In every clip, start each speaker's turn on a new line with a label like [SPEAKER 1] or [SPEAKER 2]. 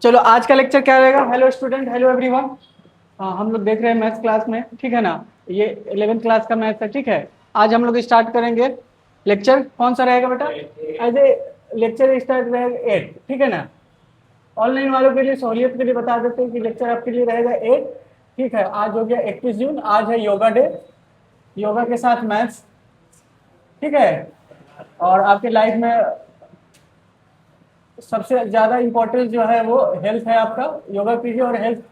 [SPEAKER 1] चलो आज का लेक्चर क्या रहेगा? Hello student, hello everyone. हम लोग देख रहे हैं मैथ्स क्लास में, ठीक है ना। ये 11th क्लास का मैथ्स है, ठीक है। आज हम लोग स्टार्ट करेंगे लेक्चर। कौन सा रहेगा बेटा? एज ए लेक्चर स्टार्ट रहेगा 8, ठीक है ना। ऑनलाइन वालों के लिए सहूलियत के लिए बता देते हैं कि लेक्चर आपके लिए रहेगा 8, ठीक है। आज हो गया 21 जून, आज है योगा डे। योगा के साथ मैथ्स, ठीक है। और आपके लाइफ में सबसे ज्यादा इम्पोर्टेंस जो है वो हेल्थ है आपका। योगा कीजिए और हेल्थ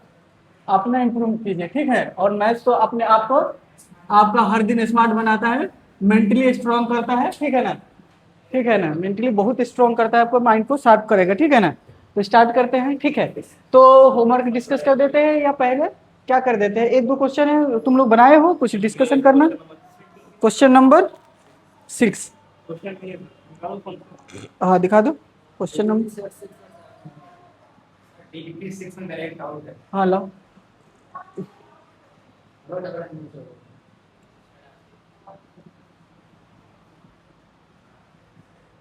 [SPEAKER 1] अपना इम्प्रूव कीजिए, ठीक है। और मैथ्स तो अपने आप को आपका हर दिन स्मार्ट बनाता है, मेंटली स्ट्रांग करता है, ठीक है ना। ठीक है ना, मेंटली बहुत स्ट्रांग करता है, आपको माइंड को शार्प करेगा, ठीक है ना। तो स्टार्ट करते हैं, ठीक है। तो होमवर्क डिस्कस कर देते हैं या पहले क्या कर देते हैं? एक दो क्वेश्चन है, तुम लोग बनाए हो, कुछ डिस्कशन करना। Question number 6। हाँ दिखा दो क्वेश्चन नंबर। हाँ लो।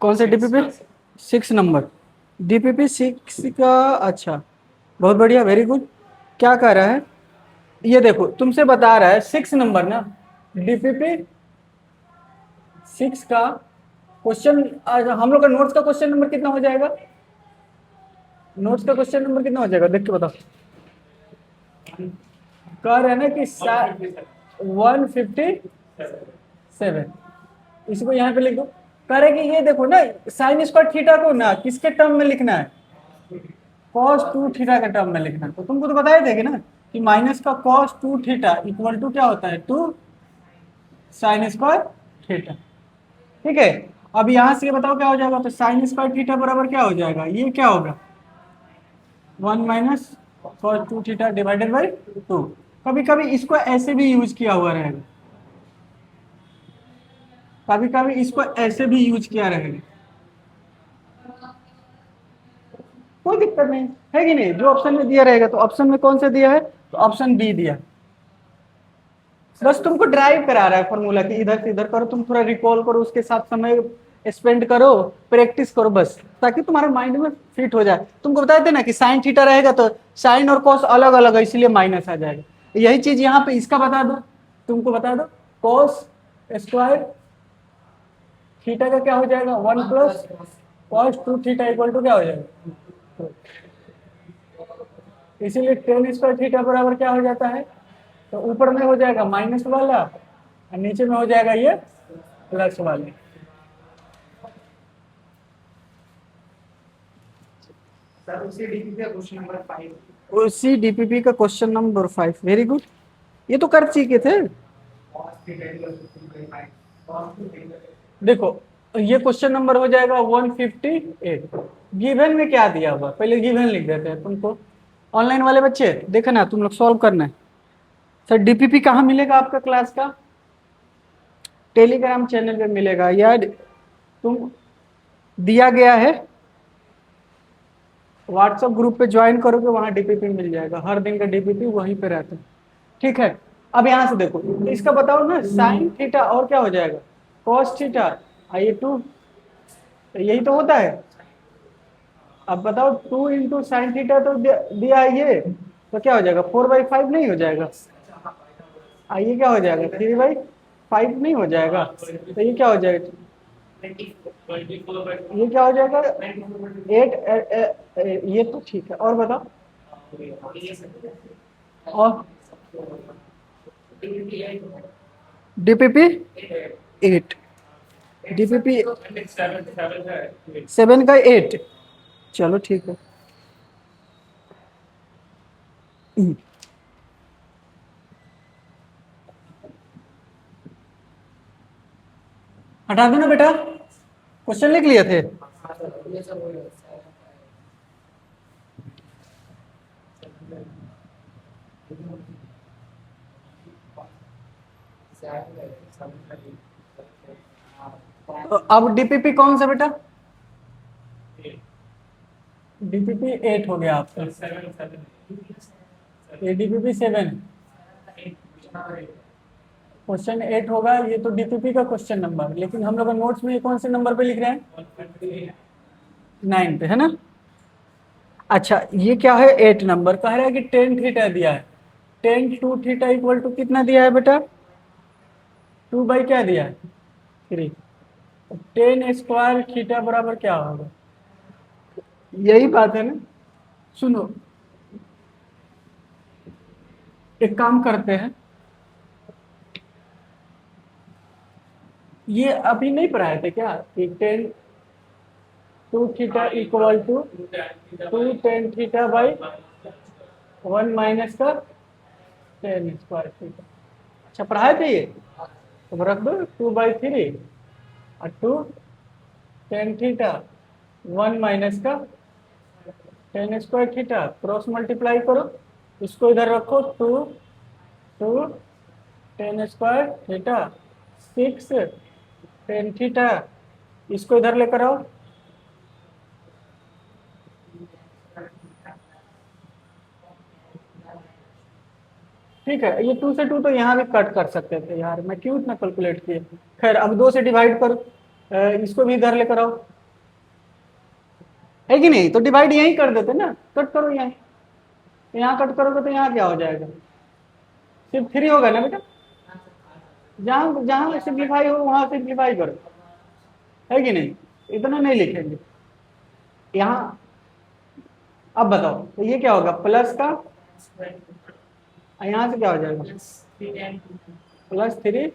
[SPEAKER 1] कौन से डीपीपी? 6 नंबर। डीपीपी 6 का, अच्छा, बहुत बढ़िया, वेरी गुड। क्या कह रहा है ये देखो, तुमसे बता रहा है 6 नंबर ना। डीपीपी 6 का क्वेश्चन। हम लोग का नोट्स का क्वेश्चन नंबर कितना हो जाएगा? नोट्स का क्वेश्चन नंबर कितना हो जाएगा, देख के बताओ। कह रहे हैं ना कि 157। इसको यहाँ पे लिख दो। कह रहे कि ये देखो ना, साइन स्क्वायर थीटा को ना किसके टर्म में लिखना है? कॉस 2 थीटा के टर्म में लिखना है। तो तुमको तो बताए थे कि ना कि माइनस का कॉस 2 थीटा इक्वल टू क्या होता है? 2 साइन स्क्वायर थीटा, ठीक है। अब यहां से ये बताओ क्या हो जाएगा? तो साइन स्क्वायर थीटा बराबर क्या हो जाएगा? ये क्या होगा? 1 - cos 2 थीटा डिवाइडेड बाई 2। कभी कभी इसको ऐसे भी यूज किया हुआ रहेगा, कभी कभी इसको ऐसे भी यूज किया रहेगा, कोई दिक्कत नहीं है कि नहीं। जो ऑप्शन में दिया रहेगा, तो ऑप्शन में कौन सा दिया है? तो ऑप्शन बी दिया। बस तुमको ड्राइव करा रहा है फॉर्मूला कि इधर से इधर करो, तुम थोड़ा रिकॉल करो, उसके साथ समय स्पेंड करो, प्रैक्टिस करो, बस ताकि तुम्हारे माइंड में फिट हो जाए। तुमको बताए थे ना कि साइन थीटा रहेगा तो साइन और कॉस अलग अलग है, इसलिए माइनस आ जाएगा। यही चीज यहाँ पे इसका बता दो, तुमको बता दो। कॉस स्क्वायर थीटा का क्या हो जाएगा? 1 + cos 2 थीटा इक्वल टू क्या हो जाएगा? इसीलिए टेन स्क्वायर थीटा बराबर क्या हो जाता है? तो ऊपर में हो जाएगा माइनस वाला और नीचे में हो जाएगा ये प्लस वाले। उसी डीपीपी का क्वेश्चन नंबर 5, वेरी गुड। ये तो कर चुके थे। देखो, ये क्वेश्चन नंबर हो जाएगा 158। गिवन में क्या दिया हुआ, पहले गिवन लिख देते हैं तुमको। ऑनलाइन वाले बच्चे देखो ना, तुम लोग सॉल्व करना है। सर डीपीपी कहाँ मिलेगा आपका क्लास का? टेलीग्राम चैनल पे मिलेगा यार। तुम दिया गया है, व्हाट्सएप ग्रुप पे ज्वाइन करोगे, वहां डीपीपी मिल जाएगा। हर दिन का डीपीपी वहीं पे रहता है, ठीक है। अब यहां से देखो, इसका बताओ ना, साइन थीटा और क्या हो जाएगा? Cos theta. ये 2, यही तो होता है। अब बताओ 2 × sin थीटा तो दिया है ये, तो क्या हो जाएगा? 4/5 नहीं हो जाएगा? ये क्या हो जाएगा? 3/5 नहीं हो जाएगा? तो ये क्या हो जाएगा? ये क्या हो जाएगा? 8। ये तो ठीक है, और बताओ। और डीपीपी 8, डीपीपी 7 का 8। चलो ठीक है। हटा दो ना बेटा, क्वेश्चन लिख लिए थे। तो अब डीपीपी कौन सा बेटा? डीपीपी 8 हो गया आपका। ये डीपीपी 7, क्वेश्चन 8 होगा। ये तो डीपीपी का क्वेश्चन नंबर, लेकिन हम लोग का नोट्स में ये कौन से नंबर पे लिख रहे हैं? 9 पे है ना। अच्छा ये क्या है, 8 नंबर कह रहा है कि टेन थीटा दिया है, tan two theta equal to कितना दिया है बेटा, 2 बाई क्या दिया है, 3। टेन स्क्वायर थीटा बराबर क्या होगा, यही बात है ना। सुनो एक काम करते हैं, ये अभी नहीं पढ़ाए थे क्या कि tan two theta equal to two tan theta by 1 minus का टेन स्क्वायर थीटा। अच्छा पढ़ाए थे ये, तो रख दो 2/3 और 2 टेन थीटा 1 माइनस का tan square theta, cross multiply करो, इसको इधर रखो, two two tan square theta 6 tan theta, इसको इधर लेकर आओ। ठीक है, ये 2 से 2 तो यहाँ भी कट कर सकते थे यार, मैं क्यों इतना कैलकुलेट किया। खैर अब 2 से डिवाइड करो, इसको भी इधर लेकर आओ, है कि नहीं, तो डिवाइड यहीं कर देते ना, कट करो यहीं, यहाँ कट करोगे तो यहाँ क्या हो जाएगा, सिर्फ 3 होगा ना बेटा, जहाँ जहाँ सिंप्लीफाई हो वहां सिंप्लीफाई करो, है कि नहीं, इतना नहीं लिखेंगे यहाँ। अब बताओ तो ये क्या होगा, प्लस का, यहाँ से क्या हो जाएगा, +3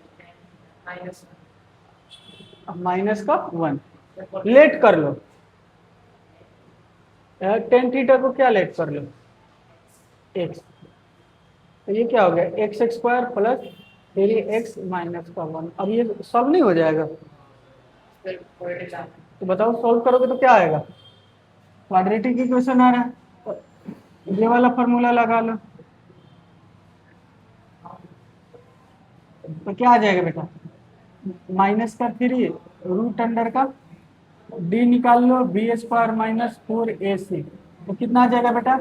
[SPEAKER 1] माइनस का 1, लेट कर लो, टेन थीटा को क्या लेट कर लो, एक्स, तो ये क्या हो गया, x² प्लस 3x - 1। अब ये सॉल्व नहीं हो जाएगा, तो बताओ सॉल्व करोगे तो क्या आएगा, क्वाड्रेटिक इक्वेशन आ रहा है, तो ये वाला फॉर्मूला लगा लो, तो क्या आ जाएगा बेटा, -3 रूट अंडर का डी निकाल लो, b² - 4ac, तो कितना आ जाएगा बेटा,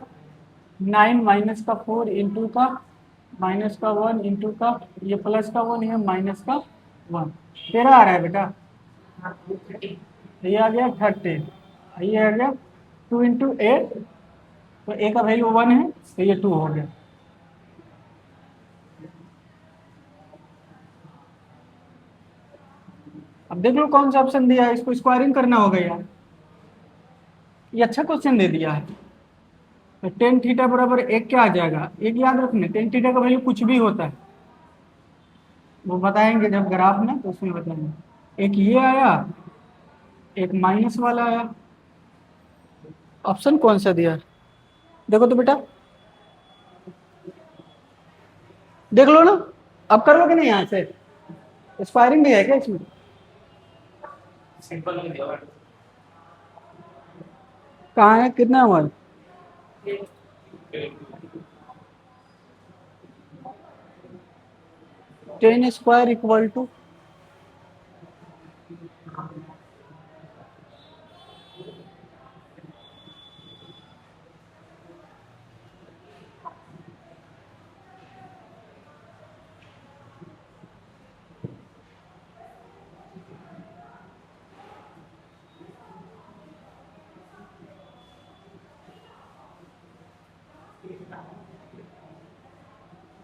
[SPEAKER 1] 9 -4 इंटू का -1 इंटू का, ये +1 ये -1, 13 आ रहा है बेटा, ये आ गया 30, ये आ गया 2 × 8, तो ए का वैल्यू 1 है, तो ये 2 हो गया। अब देख लो कौन सा ऑप्शन दिया है, इसको स्क्वायरिंग करना होगा यार, ये अच्छा क्वेश्चन दे दिया है। तो टेन थीटा बराबर एक क्या आ जाएगा, एक याद रखना, टेन थीटा का वैल्यू कुछ भी होता है, वो बताएंगे जब ग्राफ में, तो उसमें बताएंगे। एक ये आया, एक माइनस वाला आया, ऑप्शन कौन सा दिया है देखो तो बेटा, देख लो ना, अब कर लोगे ना यहाँ से, स्क्वायरिंग भी है क्या इसमें, कहाँ है, कितना हुआ, 10² इक्वल टू,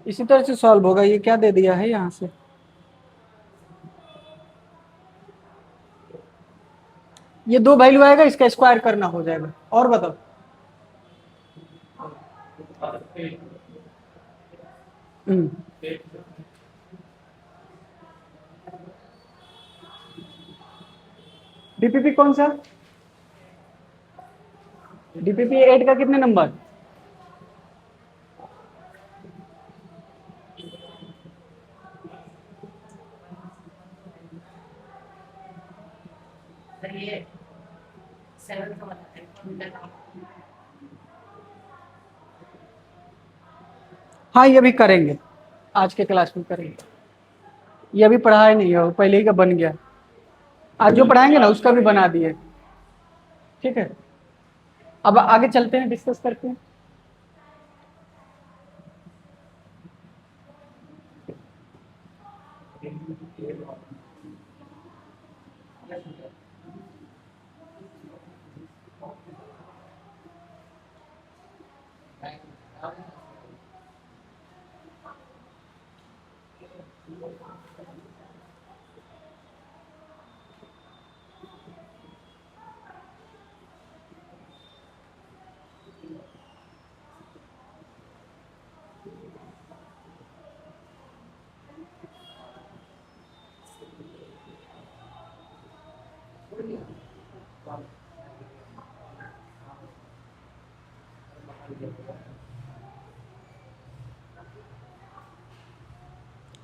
[SPEAKER 1] इसी तरह से सॉल्व होगा, ये क्या दे दिया है यहाँ से, ये 2 वैल्यू आएगा, इसका स्क्वायर करना हो जाएगा, और बताओ, हम्म, डीपीपी कौन सा, डीपीपी 8 का कितने नंबर, हाँ ये भी करेंगे, आज के क्लास में करेंगे, ये अभी पढ़ाया नहीं है, वो पहले ही का बन गया, आज जो पढ़ाएंगे ना उसका भी बना दिए, ठीक है। अब आगे चलते हैं, डिस्कस करते हैं।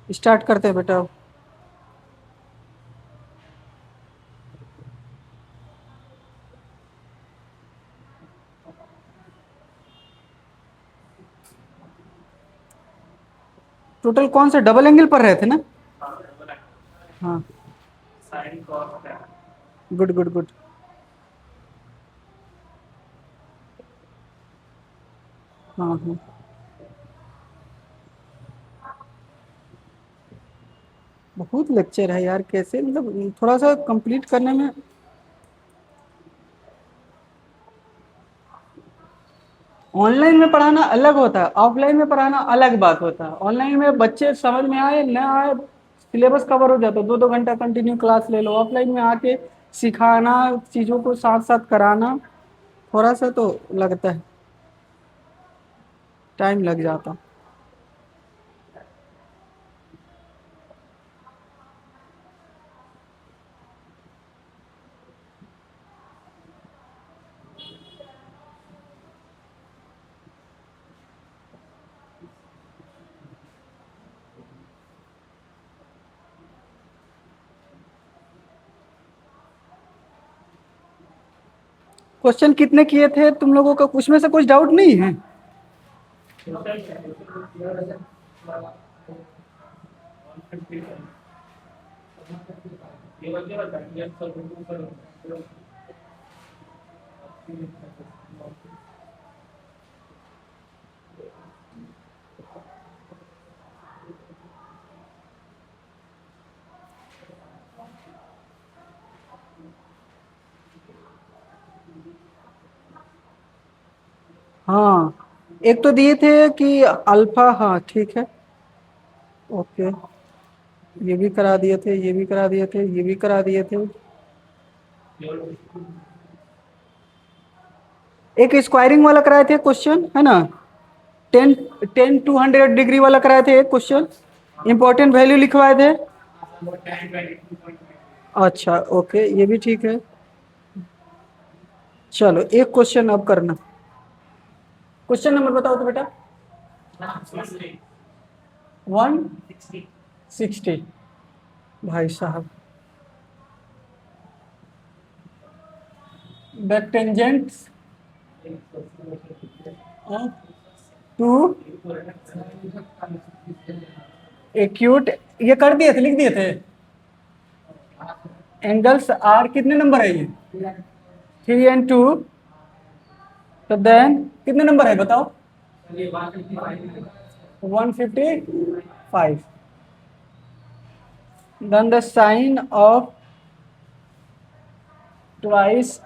[SPEAKER 1] स्टार्ट करते हैं बेटा। टोटल कौन से डबल एंगल पर रहे थे ना? हाँ, गुड गुड गुड। हाँ हाँ, बहुत लेक्चर है यार, कैसे मतलब थोड़ा सा कंप्लीट करने में। ऑनलाइन में पढ़ाना अलग होता है, ऑफलाइन में पढ़ाना अलग बात होता है। ऑनलाइन में बच्चे समझ में आए न आए, सिलेबस कवर हो जाता है, 2-2 घंटा कंटिन्यू क्लास ले लो। ऑफलाइन में आके सिखाना, चीज़ों को साथ साथ कराना, थोड़ा सा तो लगता है, टाइम लग जाता। क्वेश्चन कितने किए थे तुम लोगों का, उसमें से कुछ डाउट नहीं है? हाँ, एक तो दिए थे कि अल्फा, हाँ ठीक है, ओके। ये भी करा दिए थे, ये भी करा दिए थे, ये भी करा दिए थे। एक स्क्वायरिंग वाला कराए थे क्वेश्चन, है ना? 10 10 200 डिग्री वाला कराए थे एक क्वेश्चन, इंपॉर्टेंट वैल्यू लिखवाए थे। अच्छा ओके, ये भी ठीक है। चलो एक क्वेश्चन अब करना। क्वेश्चन नंबर बताओ तो बेटा। 160। भाई साहब, द टेंजेंट्स टू एक्यूट, ये कर दिए थे, लिख दिए थे। एंगल्स आर कितने नंबर है ये? 3 and 2। तो देन कितने नंबर है बताओ? 155। Then the sine of twice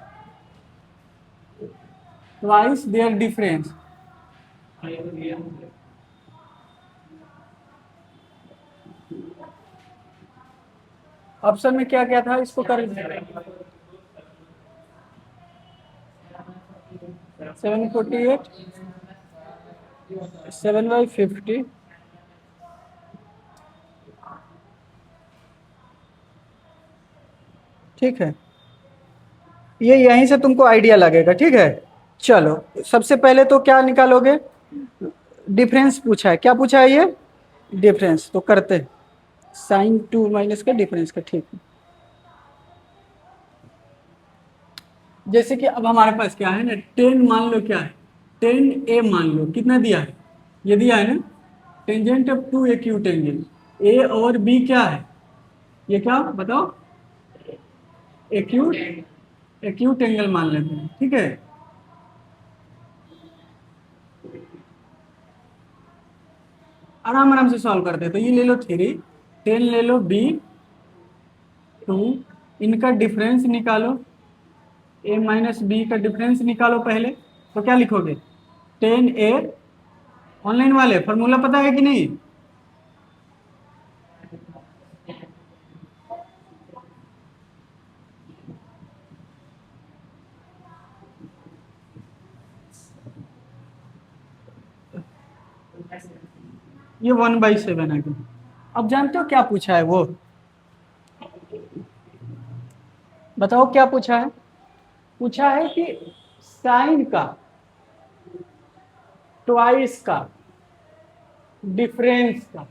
[SPEAKER 1] twice their difference. Option में क्या क्या था, इसको कर। 748, 7/50। ठीक है, ये यहीं से तुमको आइडिया लगेगा, ठीक है। चलो सबसे पहले तो क्या निकालोगे? डिफरेंस पूछा है, क्या पूछा है ये? डिफरेंस, तो करते हैं साइन टू माइनस का डिफरेंस का, ठीक है। जैसे कि अब हमारे पास क्या है ना, 10 मान लो, क्या है, 10 a मान लो, कितना दिया है? ये दिया है ना, टेंजेंट ऑफ 2 एक्यूट एंगल। ए और बी क्या है, ये क्या बताओ? एक्यूट एक्यूट एंगल मान लेते हैं, ठीक है। आराम आराम से सॉल्व करते हैं। तो ये ले लो 3, 10 ले लो, बी 2, इनका डिफरेंस निकालो, ए माइनस बी का डिफरेंस निकालो पहले। तो क्या लिखोगे? 10 a। ऑनलाइन वाले फॉर्मूला पता है कि नहीं? ये 1/7 आ गया। अब जानते हो क्या पूछा है वो? बताओ क्या पूछा है? पूछा है कि साइन का ट्वाइस का डिफरेंस का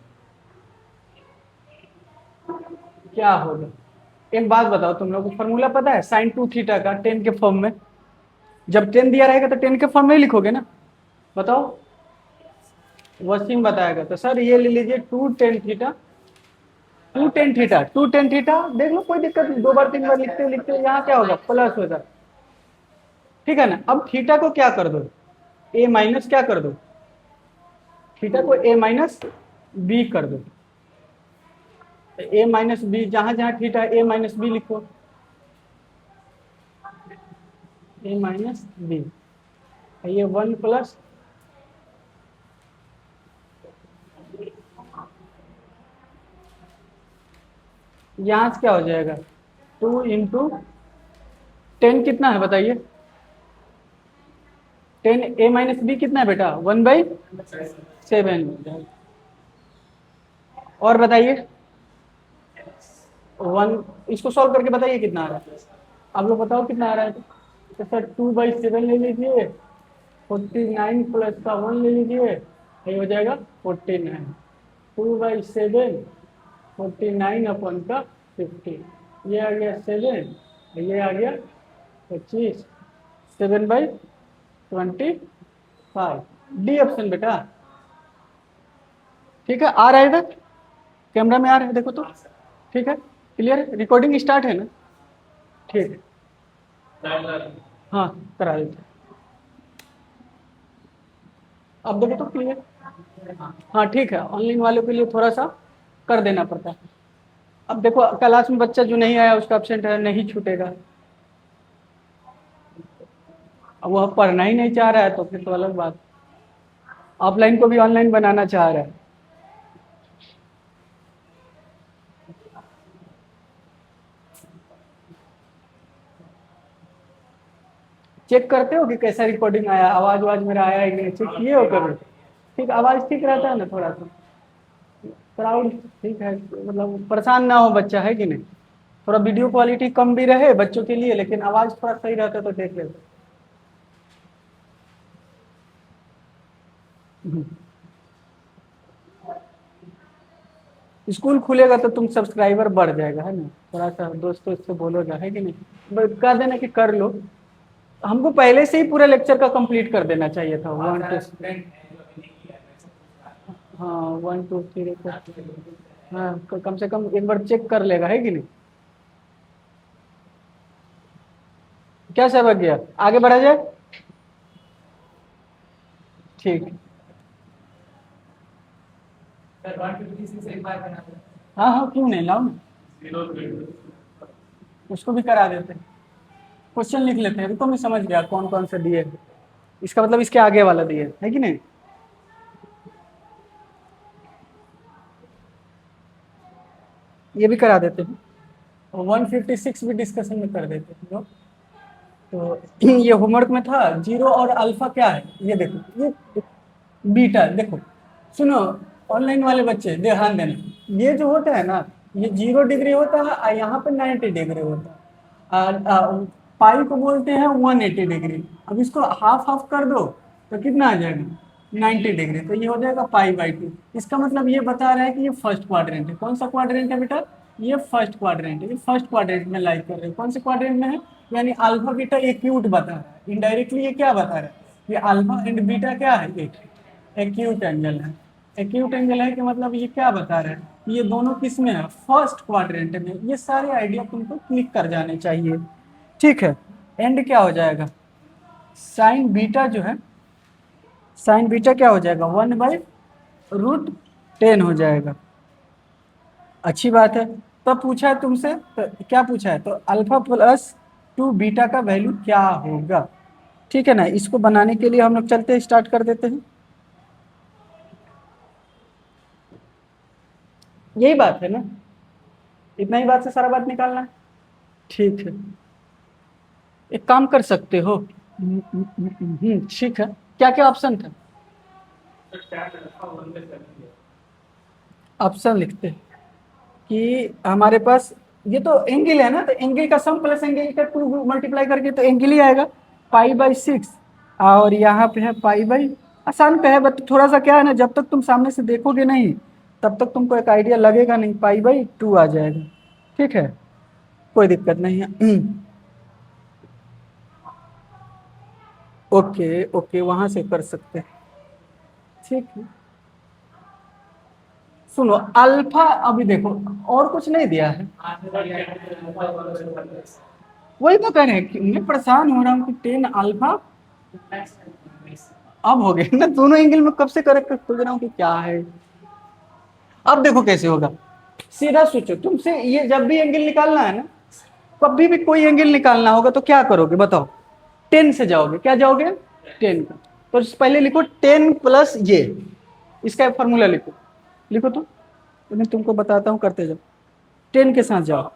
[SPEAKER 1] क्या होगा। एक बात बताओ, तुम लोग को फॉर्मूला पता है साइन टू थीटा का टेन के फॉर्म में? जब टेन दिया रहेगा तो टेन के फॉर्म में ही लिखोगे ना। बताओ। वसीम बताएगा तो सर ये ले लीजिए two tan theta, two tan theta, two tan theta देख लो, कोई दिक्कत नहीं, दो बार तीन बार लिखते लिखते यहाँ क्या होगा प्लस होगा। ठीक है ना। अब थीटा को क्या कर दो, ए माइनस क्या कर दो, थीटा को ए माइनस बी कर दो। ए माइनस बी, जहां जहां थीटा ए माइनस बी लिखो, ए माइनस बी, ये वन प्लस यहाँ से क्या हो जाएगा, टू इंटू टेन कितना है बताइए, टेन ए माइनस बी कितना है बेटा, 1/7। और बताइए वन, इसको सॉल्व करके बताइए कितना आ रहा है, आप लोग बताओ कितना आ रहा है। तो सर 2/7 ले लीजिए, 49 प्लस का 1 ले लीजिए, ये हो जाएगा 49। 2/7 49 अपन का 50, ये आ गया 7, ये आ गया 25, 7/25। डी ऑप्शन बेटा। ठीक है, आ रहा है इधर कैमरा में आ रहा है देखो तो। ठीक है, क्लियर, रिकॉर्डिंग स्टार्ट है ना? ठीक है, हाँ करा देते। अब देखो तो क्लियर। हाँ ठीक है, ऑनलाइन वालों के लिए थोड़ा सा कर देना पड़ता है। अब देखो क्लास में बच्चा जो नहीं आया उसका एब्सेंट है, नहीं छूटेगा। अब वह पढ़ना ही नहीं चाह रहा है तो फिर तो अलग बात। ऑफलाइन को भी ऑनलाइन बनाना चाह रहा है। चेक करते हो कि कैसा रिकॉर्डिंग आया, आवाज आवाज मेरा आया है कि नहीं, चेक किए हो कभी? ठीक, आवाज ठीक रहता है ना थोड़ा सा, क्राउड ठीक है, मतलब परेशान ना हो बच्चा, है कि नहीं? थोड़ा वीडियो क्वालिटी कम भी रहे बच्चों के लिए, लेकिन आवाज थोड़ा सही रहता है तो देख लेते। स्कूल खुलेगा तो तुम सब्सक्राइबर बढ़ जाएगा, है ना? थोड़ा सा दोस्तों से बोलोगा, है कि नहीं? कह देना कि कर लो। हमको पहले से ही पूरा लेक्चर का कंप्लीट कर देना चाहिए था, 1 2, हाँ 1 2 3 हाँ, कम से कम एक बार चेक कर लेगा, है कि नहीं? क्या सबक गया, आगे बढ़ा जाए? ठीक, हाँ हाँ क्यों नहीं, लाओ ना, उसको भी करा देते हैं। क्वेश्चन लिख लेते हैं, रुको मैं समझ गया कौन कौन से दिए हैं। इसका मतलब इसके आगे वाला दिए है कि नहीं? ये भी करा देते हैं, और 156 भी डिस्कशन में कर देते हैं लोग। तो ये होमवर्क में था, जीरो और अल्फा क्या है ये देखो, ये बीटा देखो, सुनो ऑनलाइन वाले बच्चे ध्यान देना, ये जो होता है ना, ये 0 डिग्री होता है और यहाँ पे 90 डिग्री होता है। पाई को बोलते हैं 180 डिग्री। अब इसको हाफ हाफ कर दो तो कितना आ जाएगा, 90 डिग्री, तो ये हो जाएगा पाई/2। इसका मतलब ये बता रहा है कि ये फर्स्ट क्वाड्रेंट है। कौन सा क्वाड्रेंट है बेटा, ये फर्स्ट क्वाड्रेंट है, ये फर्स्ट क्वाड्रेंट में लाइक कर रहे हो। कौन से क्वाड्रेंट में है, यानी अल्फा बीटा एक्यूट बता रहा है, इनडायरेक्टली ये क्या बता रहा है, ये अल्फा एंड बीटा क्या है, एक एक्यूट एंगल है। एक्यूट एंगल है कि मतलब ये क्या बता रहा है, ये दोनों किस में है, फर्स्ट क्वाड्रेंट में। ये सारे आइडिया तुमको क्लिक कर जाने चाहिए। ठीक है, एंड क्या हो जाएगा, साइन बीटा जो है, साइन बीटा क्या हो जाएगा, 1/√10 हो जाएगा। अच्छी बात है। तो पूछा है तुमसे, तो क्या पूछा है, तो अल्फा प्लस 2 बीटा का वैल्यू क्या होगा। ठीक है ना, इसको बनाने के लिए हम लोग चलते स्टार्ट कर देते हैं। यही बात है ना, इतना ही बात से सारा बात निकालना है। ठीक है, एक काम कर सकते हो, ठीक है, क्या क्या ऑप्शन था, ऑप्शन लिखते हैं कि हमारे पास ये तो एंगल है ना, तो एंगल का सम प्लस एंगल का 2 मल्टीप्लाई करके तो एंगल ही आएगा, पाई/6। और यहाँ पे है पाई/, आसान पे है, बट थोड़ा सा क्या है ना, जब तक तुम सामने से देखोगे नहीं तब तक तुमको एक आइडिया लगेगा नहीं, पाई/2 आ जाएगा। ठीक है, कोई दिक्कत नहीं है। ओके ओके, वहां से कर सकते हैं। ठीक है, सुनो अल्फा, अभी देखो और कुछ नहीं दिया है, वही तो कह रहे हैं कि मैं परेशान हो रहा हूँ कि 10 अल्फा। अब हो गए ना दोनों एंगल में, कब से करेक्ट खोज रहा हूँ कि क्या है। अब देखो कैसे होगा, सीधा सोचो, तुमसे ये जब भी एंगल निकालना है ना, कभी भी कोई एंगल निकालना होगा तो क्या करोगे बताओ, 10 से जाओगे, क्या जाओगे, 10 का। तो पहले लिखो 10 प्लस ये, इसका फॉर्मूला लिखो, लिखो तो मैं तुमको बताता हूँ, करते जाओ, 10 के साथ जाओ।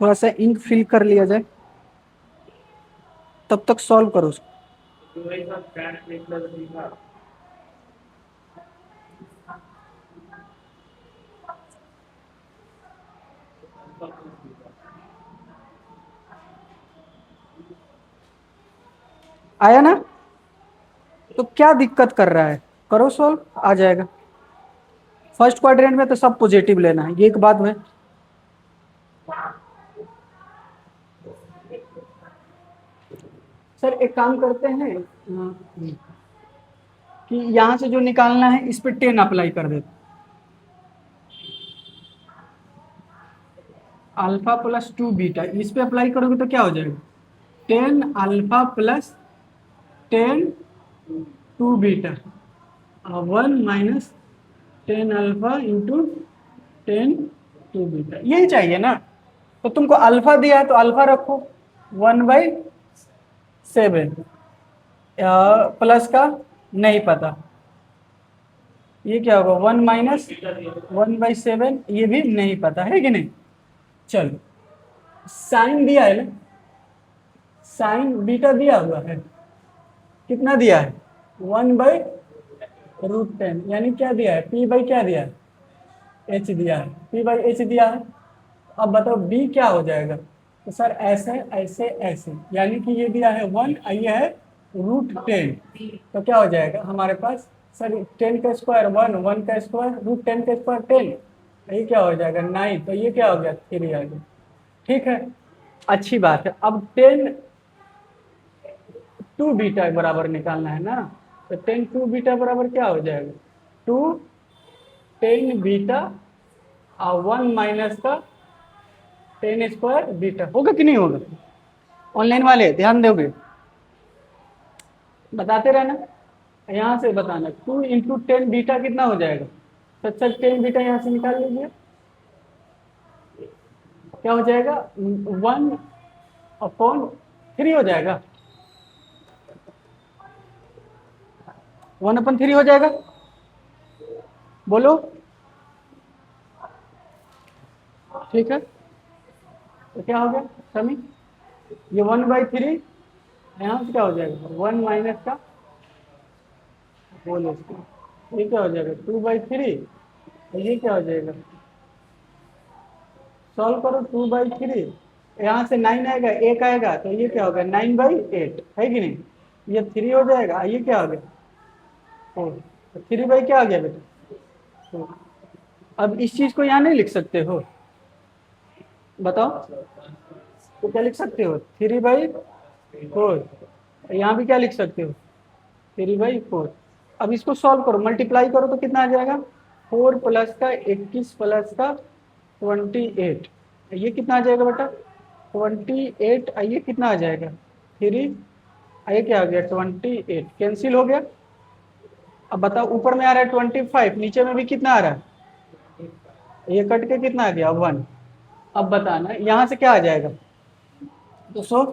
[SPEAKER 1] थोड़ा सा इंक फिल कर लिया जाए, तब तक सॉल्व करो उसको। आया ना, तो क्या दिक्कत कर रहा है, करो सॉल्व, आ जाएगा। फर्स्ट क्वाड्रेंट में तो सब पॉजिटिव लेना है, ये एक बात में। सर एक काम करते हैं, कि यहाँ से जो निकालना है इस पे 10 अप्लाई कर देते, α+2β इस पे अप्लाई करोगे तो क्या हो जाएगा, 10α+10 2β, 1 - 10α × 10 2β, यही चाहिए ना। तो तुमको अल्फा दिया है तो अल्फा रखो 1/7, प्लस का नहीं पता, ये क्या होगा 1 - 1/7, ये भी नहीं पता है कि नहीं। चलो, साइन दिया है ना, साइन बीटा दिया हुआ है, कितना दिया है, 1/√10, यानी क्या दिया है, पी बाई क्या दिया है, एच दिया है, p/h दिया है। अब बताओ बी क्या हो जाएगा, तो सर ऐसे ऐसे ऐसे, यानी कि ये दिया है 1, ये है √10, तो क्या हो जाएगा हमारे पास, सर 10 का स्क्वायर 1, 1 का स्क्वायर √10 का स्क्वायर 10, ये क्या हो जाएगा 9, तो ये क्या हो गया 3 आ गया। ठीक है, अच्छी बात है। अब 10 2β बराबर निकालना है ना, तो 10 2β बराबर क्या हो जाएगा, 2 10β और 1 माइनस का 10² बीटा, होगा कि नहीं होगा। ऑनलाइन वाले ध्यान दोगे, बताते रहना, यहाँ से बताना, 2 × 10β कितना हो जाएगा, सच सच 10β यहाँ से निकाल लीजिए, क्या हो जाएगा 1/3 हो जाएगा, 1/3 हो जाएगा, बोलो। ठीक है, तो क्या हो गया समी, ये 1/3, यहाँ से क्या हो जाएगा 1 माइनस का होल स्क्वायर, ये क्या हो जाएगा 2/3, ये क्या हो जाएगा, सॉल्व करो 2/3, यहाँ से 9 आएगा, एक आएगा, तो ये क्या होगा 9/8, है कि नहीं, ये 3 हो जाएगा, ये क्या हो गया 4, तो 3 क्या आ गया बेटा 4। अब इस चीज को यहाँ नहीं लिख सकते हो, बताओ, तो क्या लिख सकते हो 3/4, यहाँ भी क्या लिख सकते हो 3/4। अब इसको सॉल्व करो, मल्टीप्लाई करो तो कितना आ जाएगा, 4 प्लस का 21 प्लस का 28, ये कितना आ जाएगा बेटा 28, ये कितना आ जाएगा 3, ये क्या आ गया 28, कैंसिल हो गया। अब बताओ, ऊपर में आ रहा है 25, नीचे में भी कितना आ रहा है, ये कट के कितना आ गया 1। अब बताना यहाँ से क्या आ जाएगा, तो सो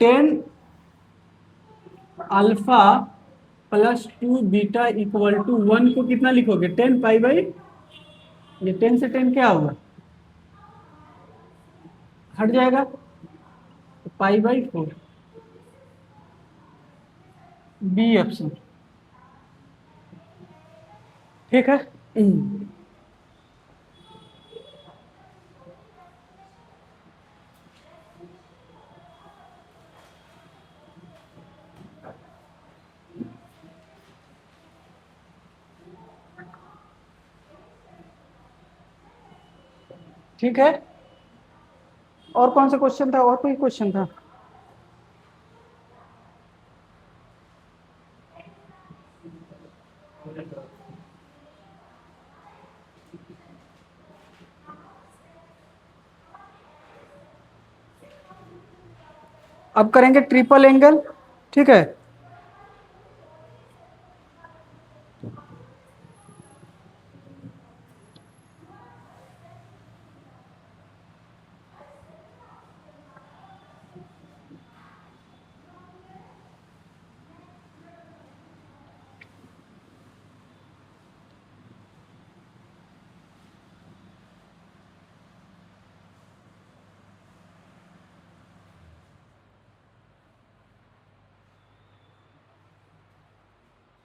[SPEAKER 1] 10α+2β = 1 को कितना लिखोगे 10 पाई/, ये 10 से 10 क्या होगा, हट जाएगा, तो पाई/4, बी ऑप्शन, ठीक है। ठीक है, और कौन सा क्वेश्चन था, और कोई क्वेश्चन था? अब करेंगे ट्रिपल एंगल, ठीक है।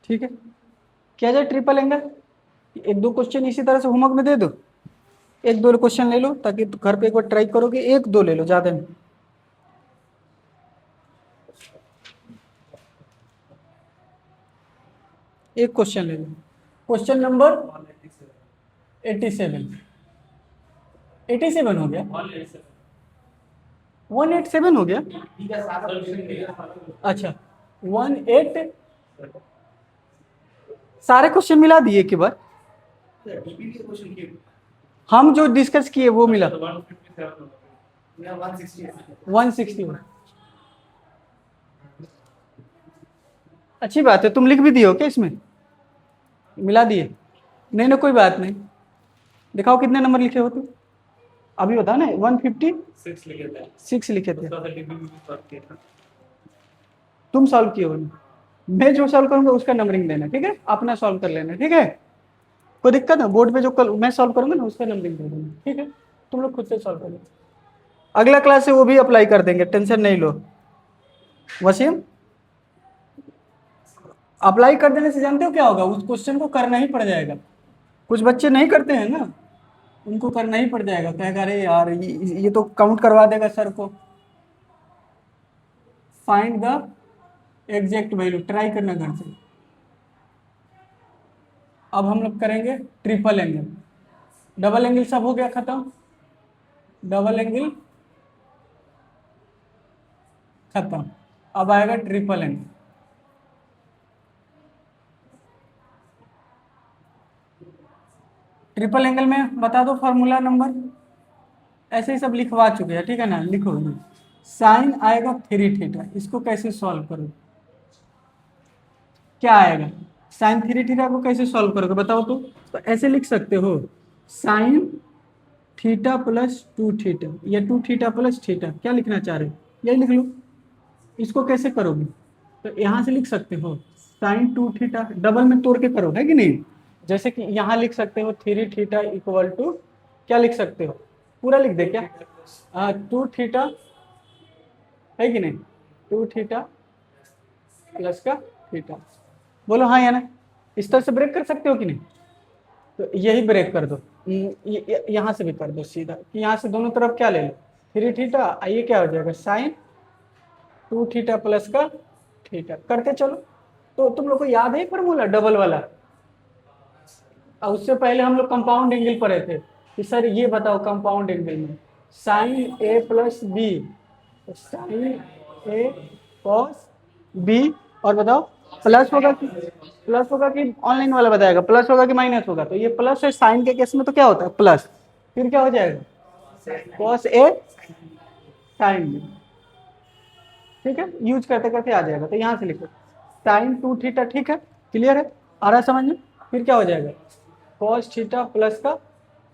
[SPEAKER 1] ठीक है, क्या जाए ट्रिपल एंगल, एक दो क्वेश्चन इसी तरह से होमवर्क में दे दो, एक दो क्वेश्चन ले लो, ताकि घर पे एक बार ट्राई करोगे, एक दो ले लो, ज्यादा नहीं। एक क्वेश्चन ले लो, क्वेश्चन नंबर 87, 87 हो गया, 187 हो गया। अच्छा, 18, सारे क्वेश्चन मिला दिए एक बार, हम जो डिस्कस किए वो मिला 161। अच्छी बात है, तुम लिख भी दिए हो क्या इसमें, मिला दिए? नहीं ना, कोई बात नहीं, दिखाओ कितने नंबर लिखे हो तुम, अभी बताओ ना। 156 लिखे थे, तुम सॉल्व किए हो ना? मैं जो सॉल्व करूंगा उसका नंबरिंग देना, ठीक है, अपना सॉल्व कर लेना, ठीक है। कोई दिक्कत ना, बोर्ड पे जो कल मैं सॉल्व करूंगा ना उसका नंबरिंग दे देना, ठीक है। तुम लोग खुद से सॉल्व कर लो, अगला क्लास से वो भी अप्लाई कर देंगे, टेंशन नहीं लो। वसीम, अप्लाई कर देने से जानते हो क्या होगा, उस क्वेश्चन को करना ही पड़ जाएगा। कुछ बच्चे नहीं करते हैं ना, उनको करना ही पड़ जाएगा, कहेगा अरे यार ये तो काउंट करवा देगा सर को। Find the exact value, try करना घर से। अब हम लोग करेंगे ट्रिपल एंगल, डबल एंगल सब हो गया खत्म, डबल एंगल खत्म, अब आएगा ट्रिपल एंगल। ट्रिपल एंगल में बता दो फॉर्मूला नंबर, ऐसे ही सब लिखवा चुके हैं, ठीक है ना, लिखो। साइन आएगा 3 थीटा, इसको कैसे सॉल्व करो, क्या आएगा, साइन 3 थीटा को कैसे सॉल्व करोगे बताओ तो ऐसे लिख सकते हो, साइन थीटा प्लस 2 थीटा, या 2 थीटा प्लस थीटा, क्या लिखना चाह रहे हो, यही लिख लो। इसको कैसे करोगे, तो यहाँ से लिख सकते हो साइन 2 थीटा, डबल में तोड़ के करो, है कि नहीं। जैसे कि यहाँ लिख सकते हो 3 थीटा इक्वल टू, क्या लिख सकते हो, पूरा लिख दे क्या, 2 थीटा, है कि नहीं, 2 थीटा प्लस का थीटा, बोलो हाँ या ना। इस तरह से ब्रेक कर सकते हो कि नहीं, तो यही ब्रेक कर दो, यहाँ से भी कर दो सीधा, यहाँ से दोनों तरफ क्या ले लो, 3 थीटा, ये क्या हो जाएगा साइन 2 थीटा प्लस का थीटा, करते चलो। तो तुम लोग को याद है फॉर्मूला डबल वाला, और उससे पहले हम लोग कंपाउंड एंगल पढ़े थे कि सर ये बताओ कंपाउंड एंगल में साइन ए प्लस बी, साइन ए कॉस बी, और बताओ प्लस होगा कि, प्लस होगा कि ऑनलाइन वाला बताएगा, प्लस होगा कि माइनस होगा, तो ये प्लस है, साइन के केस में तो क्या होता है प्लस, फिर क्या हो जाएगा कॉस ए साइन बी, ठीक है, यूज करते करते आ जाएगा। तो यहाँ से लिखो साइन 2 थीटा, ठीक है, क्लियर है, आ रहा समझ में। फिर क्या हो जाएगा कॉस थीटा प्लस का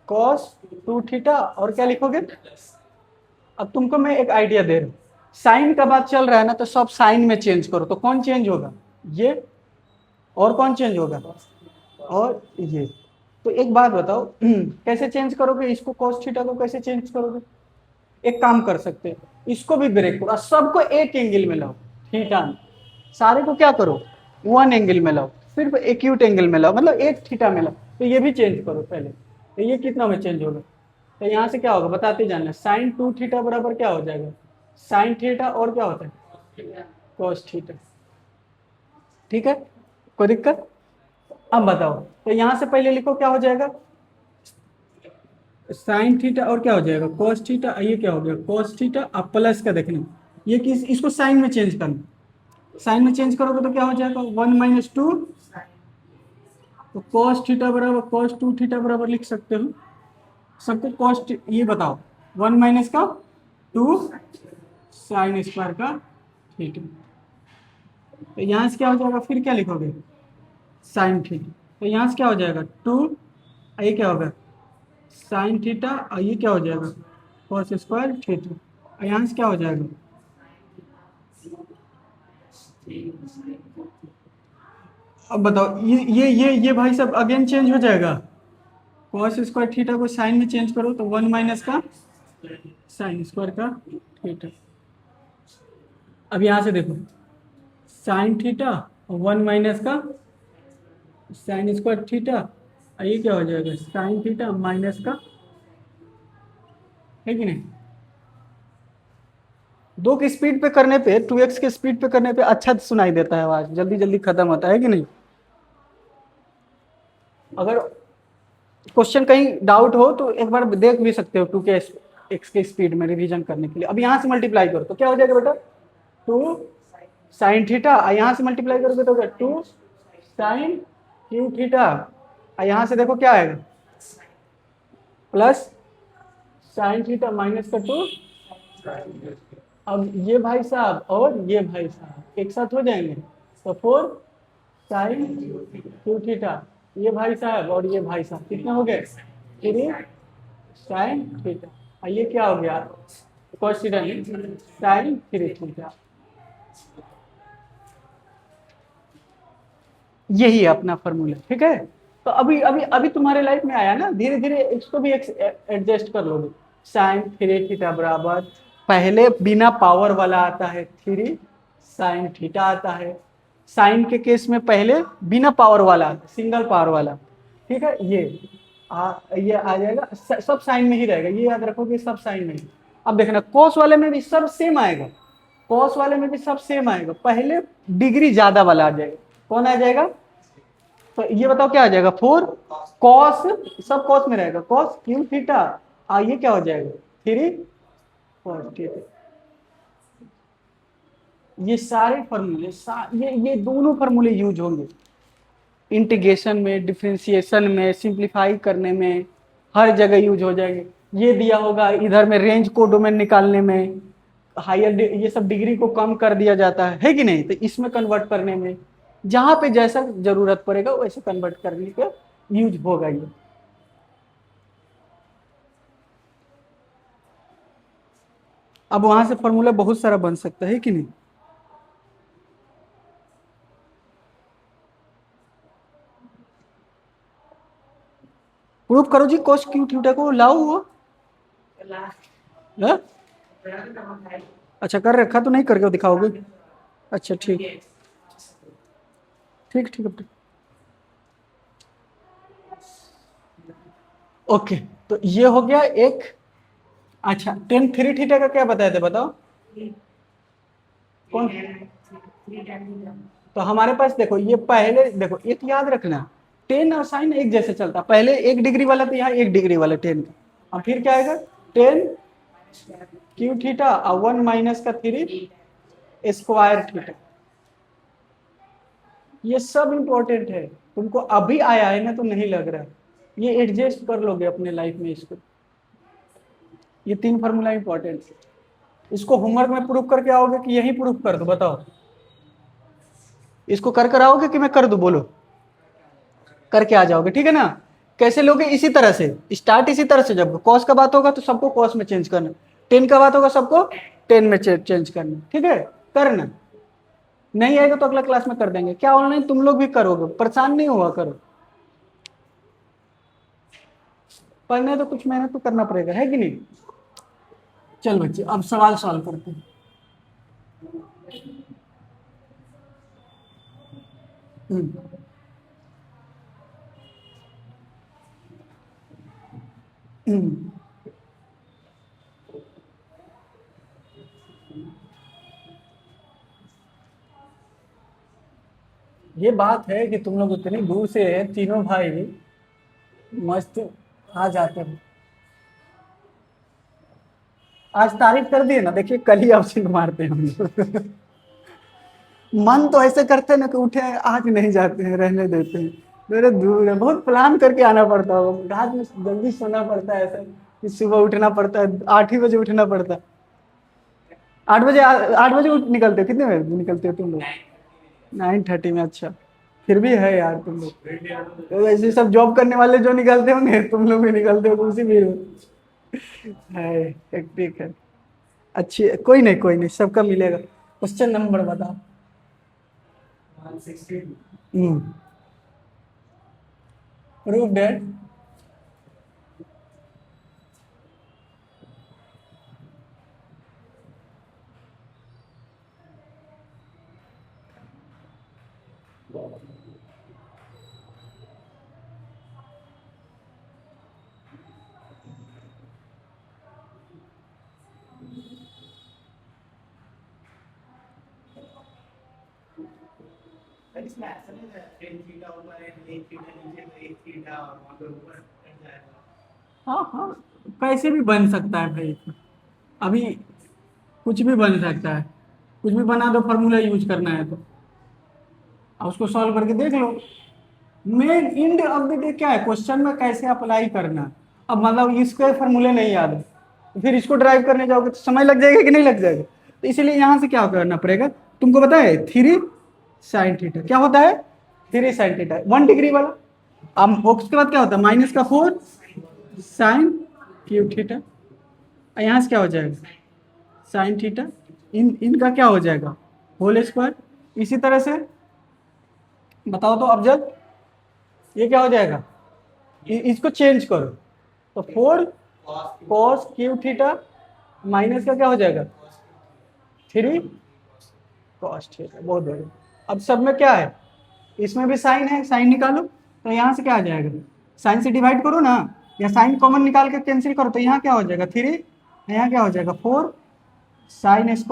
[SPEAKER 1] कॉस 2 थीटा, और क्या लिखोगे। अब तुमको मैं एक आइडिया दे रहा हूँ, साइन का बात चल रहा है ना, तो सब साइन में चेंज करो, तो कौन चेंज होगा ये, और कौन चेंज होगा, और ये। तो एक बात बताओ कैसे चेंज करोगे इसको, कॉस थीटा को कैसे चेंज करोगे, एक काम कर सकते हैं, इसको भी ब्रेक करो, सबको एक एंगल में लाओ थीटा में, सारे को क्या करो, वन एंगल में लाओ, सिर्फ एक्यूट एंगल में लाओ, मतलब एक थीटा में लाओ। तो ये भी चेंज करो पहले, तो ये कितना में चेंज होगा, तो यहाँ से क्या होगा बताते जाना, साइन 2 थीटा बराबर क्या हो जाएगा, साइन थीटा और क्या होता है कॉस थीटा। ठीक है, कोई दिक्कत। अब बताओ, तो यहाँ से पहले लिखो क्या हो जाएगा, साइन थीटा और क्या हो जाएगा कॉस थीटा, ये क्या हो गया कॉस थीटा। अब प्लस का देखना, ये किस, इसको साइन में चेंज करना, साइन में चेंज करोगे तो क्या हो जाएगा 1 - 2, तो कॉस थीटा बराबर कॉस 2 थीटा बराबर लिख सकते हो, सबको कॉस, ये बताओ 1 - 2 साइन स्क्वायर का थीटा। तो यहाँ से क्या हो जाएगा, फिर क्या लिखोगे साइन थीटा, तो यहाँ से क्या हो जाएगा 2, ये क्या होगा साइन थीटा, और ये क्या हो जाएगा कॉस स्क्वायर थीटा, और यहाँ से क्या हो जाएगा, अब बताओ ये भाई सब अगेन चेंज हो जाएगा, कॉस स्क्वायर थीटा को साइन में चेंज करो तो 1 - का साइन स्क्वायर का थीटा। अब यहाँ से देखो साइन थीटा और 1 - का साइन स्क्वायर थीटा, और ये क्या हो जाएगा साइन थीटा माइनस का, है कि नहीं। दो की स्पीड पे करने पे, 2x के स्पीड पे करने पे अच्छा सुनाई देता है आवाज, जल्दी जल्दी खत्म होता है कि नहीं। अगर क्वेश्चन कहीं डाउट हो तो एक बार देख भी सकते हो 2x के स्पीड में रिवीजन करने के लिए। अब यहाँ से मल्टीप्लाई करो तो क्या हो जाएगा बेटा 2 साइन थीटा, यहाँ से मल्टीप्लाई करोगे तो क्या 2 साइन क्यू थीटा, यहाँ से देखो क्या आएगा प्लस साइन थीटा माइनस का 2। अब ये भाई साहब और ये भाई साहब एक साथ हो जाएंगे तो 4 साइन क्यू थीटा, ये भाई साहब और ये भाई साहब कितना हो गए 3 साइन थीटा, और ये क्या हो गया cos थीटा साइन 3 थीटा। यही है अपना फॉर्मूला, ठीक है। तो अभी अभी अभी तुम्हारे लाइफ में आया ना, धीरे धीरे इसको भी एडजस्ट कर लोगे। साइन 3 थीटा बराबर, पहले बिना पावर वाला आता है 3 साइन थीटा आता है, साइन के केस में पहले बिना पावर वाला सिंगल पावर वाला, ठीक है। ये आ जाएगा, सब साइन में ही रहेगा, ये याद रखोगे सब साइन में ही। अब देखना कोस वाले में भी सब सेम आएगा, कॉस वाले में भी सब सेम आएगा, पहले डिग्री ज्यादा वाला आ जाएगा, कौन आ जाएगा, तो ये बताओ क्या आ जाएगा 4 कॉस, सब कॉस में रहेगा कॉस क्यू थीटा, ये क्या हो जाएगा 3 कॉस थीटा। ये सारे फॉर्मूले ये दोनों फॉर्मूले यूज होंगे इंटीग्रेशन में, डिफरेंशिएशन में, सिंप्लीफाई करने में, हर जगह यूज हो जाएंगे। ये दिया होगा इधर में रेंज को डोमेन निकालने में, हायर ये सब डिग्री को कम कर दिया जाता है कि नहीं, तो इसमें कन्वर्ट करने में, जहां पे जैसा जरूरत पड़ेगा वैसे कन्वर्ट करने का यूज होगा ये। अब वहां से फॉर्मूला बहुत सारा बन सकता है कि नहीं। प्रूफ करो जी कोस क्यू थीटा को, लाओ वो। हाँ? अच्छा कर रखा तो नहीं करके दिखाओगे, अच्छा ठीक ठीक ठीक है। ओके, तो ये हो गया एक। अच्छा टेन 3 थीटा का क्या बताए थे बताओ, कौन। तो हमारे पास देखो ये पहले देखो एक याद रखना, टेन और साइन एक जैसे चलता, पहले 1 डिग्री वाला तो यहाँ 1 डिग्री वाला टेन का, और फिर क्या आएगा टेन क्यू थीटा और 1 - 3 स्क्वायर थीटा। ये सब इंपॉर्टेंट है, तुमको अभी आया है ना तो नहीं लग रहा है, ये एडजस्ट कर लोगे अपने लाइफ में इसको। ये 3 फार्मूला इंपॉर्टेंट है, इसको होमवर्क में प्रूफ करके आओगे कि यही प्रूफ कर दो बताओ, इसको कर कर आओगे कि मैं कर दूं, बोलो करके आ जाओगे, ठीक है ना। कैसे लोगे, इसी तरह से स्टार्ट, इसी तरह से जब कॉस का बात होगा तो सबको कॉस में चेंज करना, टेन का बात होगा सबको टेन में चेंज करना, ठीक है। करना नहीं आएगा तो अगला क्लास में कर देंगे, क्या ऑनलाइन तुम लोग भी करोगे, परेशान नहीं हुआ करो, पढ़ने तो कुछ मेहनत तो करना पड़ेगा, है कि नहीं। चल बच्चे अब सवाल सॉल्व करते हैं। हम्म, हम्म। ये बात है कि तुम लोग इतनी दूर से तीनों भाई मस्त आ जाते हैं। आज तारीफ कर दिए ना, देखिए कल ही ऑप्शन मारते हैं हम लोग। मन तो ऐसे करते हैं ना कि उठे आज नहीं जाते हैं, रहने देते हैं। मेरे दूर है, बहुत प्लान करके आना पड़ता है, रात में जल्दी सोना पड़ता है ऐसा कि सुबह उठना पड़ता है, 8 ही बजे उठना पड़ता है। 8 बजे, 8 बजे निकलते हो? कितने बजे निकलते हो तुम लोग? 9:30 में? अच्छा, फिर भी है यार तुम लोग। तो ऐसे सब जॉब करने वाले जो निकलते होंगे, तुम लोग भी निकलते हो तो उसी में है। हेक्टिक है। अच्छी है, कोई नहीं कोई नहीं, सबका मिलेगा। क्वेश्चन नंबर बताओ। हम्म। Prove that. हाँ हाँ, कैसे भी बन सकता है भाई। अभी कुछ भी बन सकता है, कुछ भी बना दो, फार्मूला यूज करना है तो अब उसको सॉल्व करके देख लो। Main end of the day क्या है, क्वेश्चन में कैसे अप्लाई करना है। अब मतलब इसके फार्मूले नहीं याद है तो फिर इसको ड्राइव करने जाओगे तो समय लग जाएगा कि नहीं लग जाएगा। तो इसीलिए यहाँ से क्या करना पड़ेगा, तुमको पता है 3 sin थीटा क्या होता है? 3 sin थीटा 1 डिग्री वाला। अब उसके बाद क्या होता है, -4 sin³ थीटा। यहाँ से क्या हो जाएगा, sin थीटा। इनका क्या हो जाएगा, होल स्क्वायर। इसी तरह से बताओ तो अब जब ये क्या हो जाएगा, इसको चेंज करो तो 4 cos³ थीटा माइनस का क्या हो जाएगा, 3 cos थीटा। बहुत बढ़िया। अब सब में क्या है, इसमें भी साइन है, साइन निकालो तो यहाँ से क्या आ जाएगा, साइन से डिवाइड करो ना, या साइन कॉमन निकाल के कैंसिल करो तो यहाँ क्या हो जाएगा 3, यहाँ क्या हो जाएगा 4 sin²।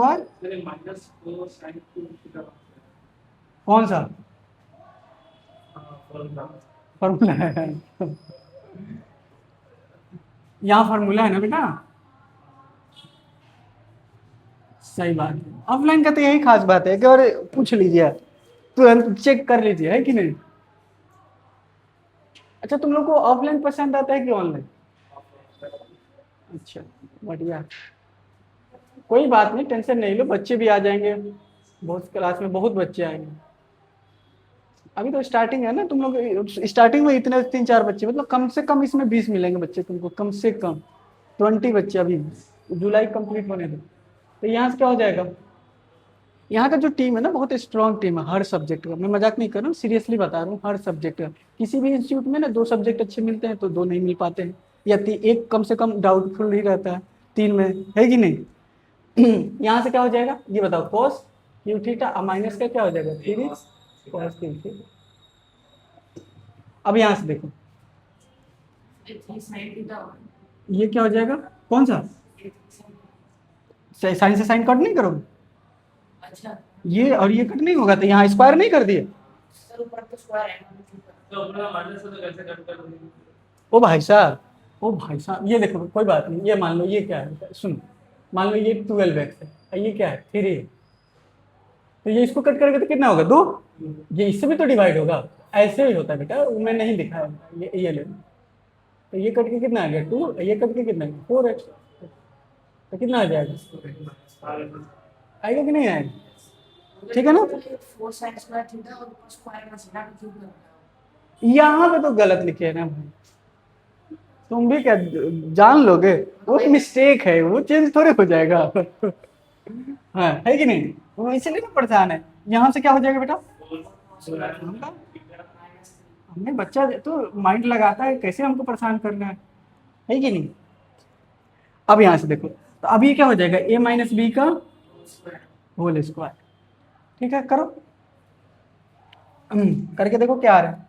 [SPEAKER 1] कौन सा फॉर्मूला है? यहाँ फॉर्मूला है ना बेटा। सही बात है, ऑफलाइन का तो यही खास बात है कि और पूछ लीजिए, तुरंत चेक कर लीजिए, है कि नहीं। अच्छा, तुम लोग को ऑफलाइन पसंद आता है कि ऑनलाइन? अच्छा, बढ़िया। कोई बात नहीं, टेंशन नहीं लो, बच्चे भी आ जाएंगे, बहुत क्लास में बहुत बच्चे आएंगे। अभी तो स्टार्टिंग है ना, तुम लोग स्टार्टिंग में इतने 3-4 बच्चे, मतलब कम से कम इसमें 20 मिलेंगे बच्चे तुमको, कम से कम 20 बच्चे अभी, जुलाई कंप्लीट होने दो। तो यहाँ से क्या हो जाएगा, यहाँ का जो टीम है ना बहुत स्ट्रांग टीम है हर सब्जेक्ट का, मैं मजाक नहीं कर रहा हूँ, सीरियसली बता रहा हूँ, हर सब्जेक्ट का। किसी भी इंस्टीट्यूट में ना 2 सब्जेक्ट अच्छे मिलते हैं तो 2 नहीं मिल पाते हैं, या एक कम से कम डाउटफुल ही रहता है 3 में, है कि नहीं। यहाँ से क्या हो जाएगा ये बताओ, cos³ थीटा माइनस का क्या हो जाएगा 3 cos³। अब यहाँ से देखो, ये क्या हो जाएगा, कौन सा, साइन से साइन कट नहीं करोगे, ये और ये कट नहीं होगा तो यहाँ स्क्वायर नहीं कर दिए। ओ भाई साहब, ओ भाई साहब, ये देखो कोई बात नहीं, ये मान लो ये क्या है, सुनो, मान लो ये 12x है और ये क्या है 3 है, तो ये इसको कट करके तो कितना होगा 2, ये इससे भी तो डिवाइड होगा। ऐसे ही होता है बेटा, मैं नहीं दिखाया, ये ले लो। तो ये कट के कितना आ गया 2, ये कट के कितना आ गया 4x, तो कितना आ जाएगा, आएगा कि नहीं आएगा, ठीक है ना। यहाँ पे तो गलत लिखे है ना भाई, तुम भी क्या जान लोगे, वो मिस्टेक है, वो चेंज थोड़े हो जाएगा। हाँ, है कि नहीं, वो इसीलिए ना परेशान है। यहाँ से क्या हो जाएगा बेटा, हमने बच्चा तो माइंड लगाता है कैसे हमको परेशान करना है कि नहीं। अब यहाँ से देखो, तो अब ये क्या हो जाएगा a - b का होल स्क्वायर, ठीक है करो। करके देखो क्या आ रहा है।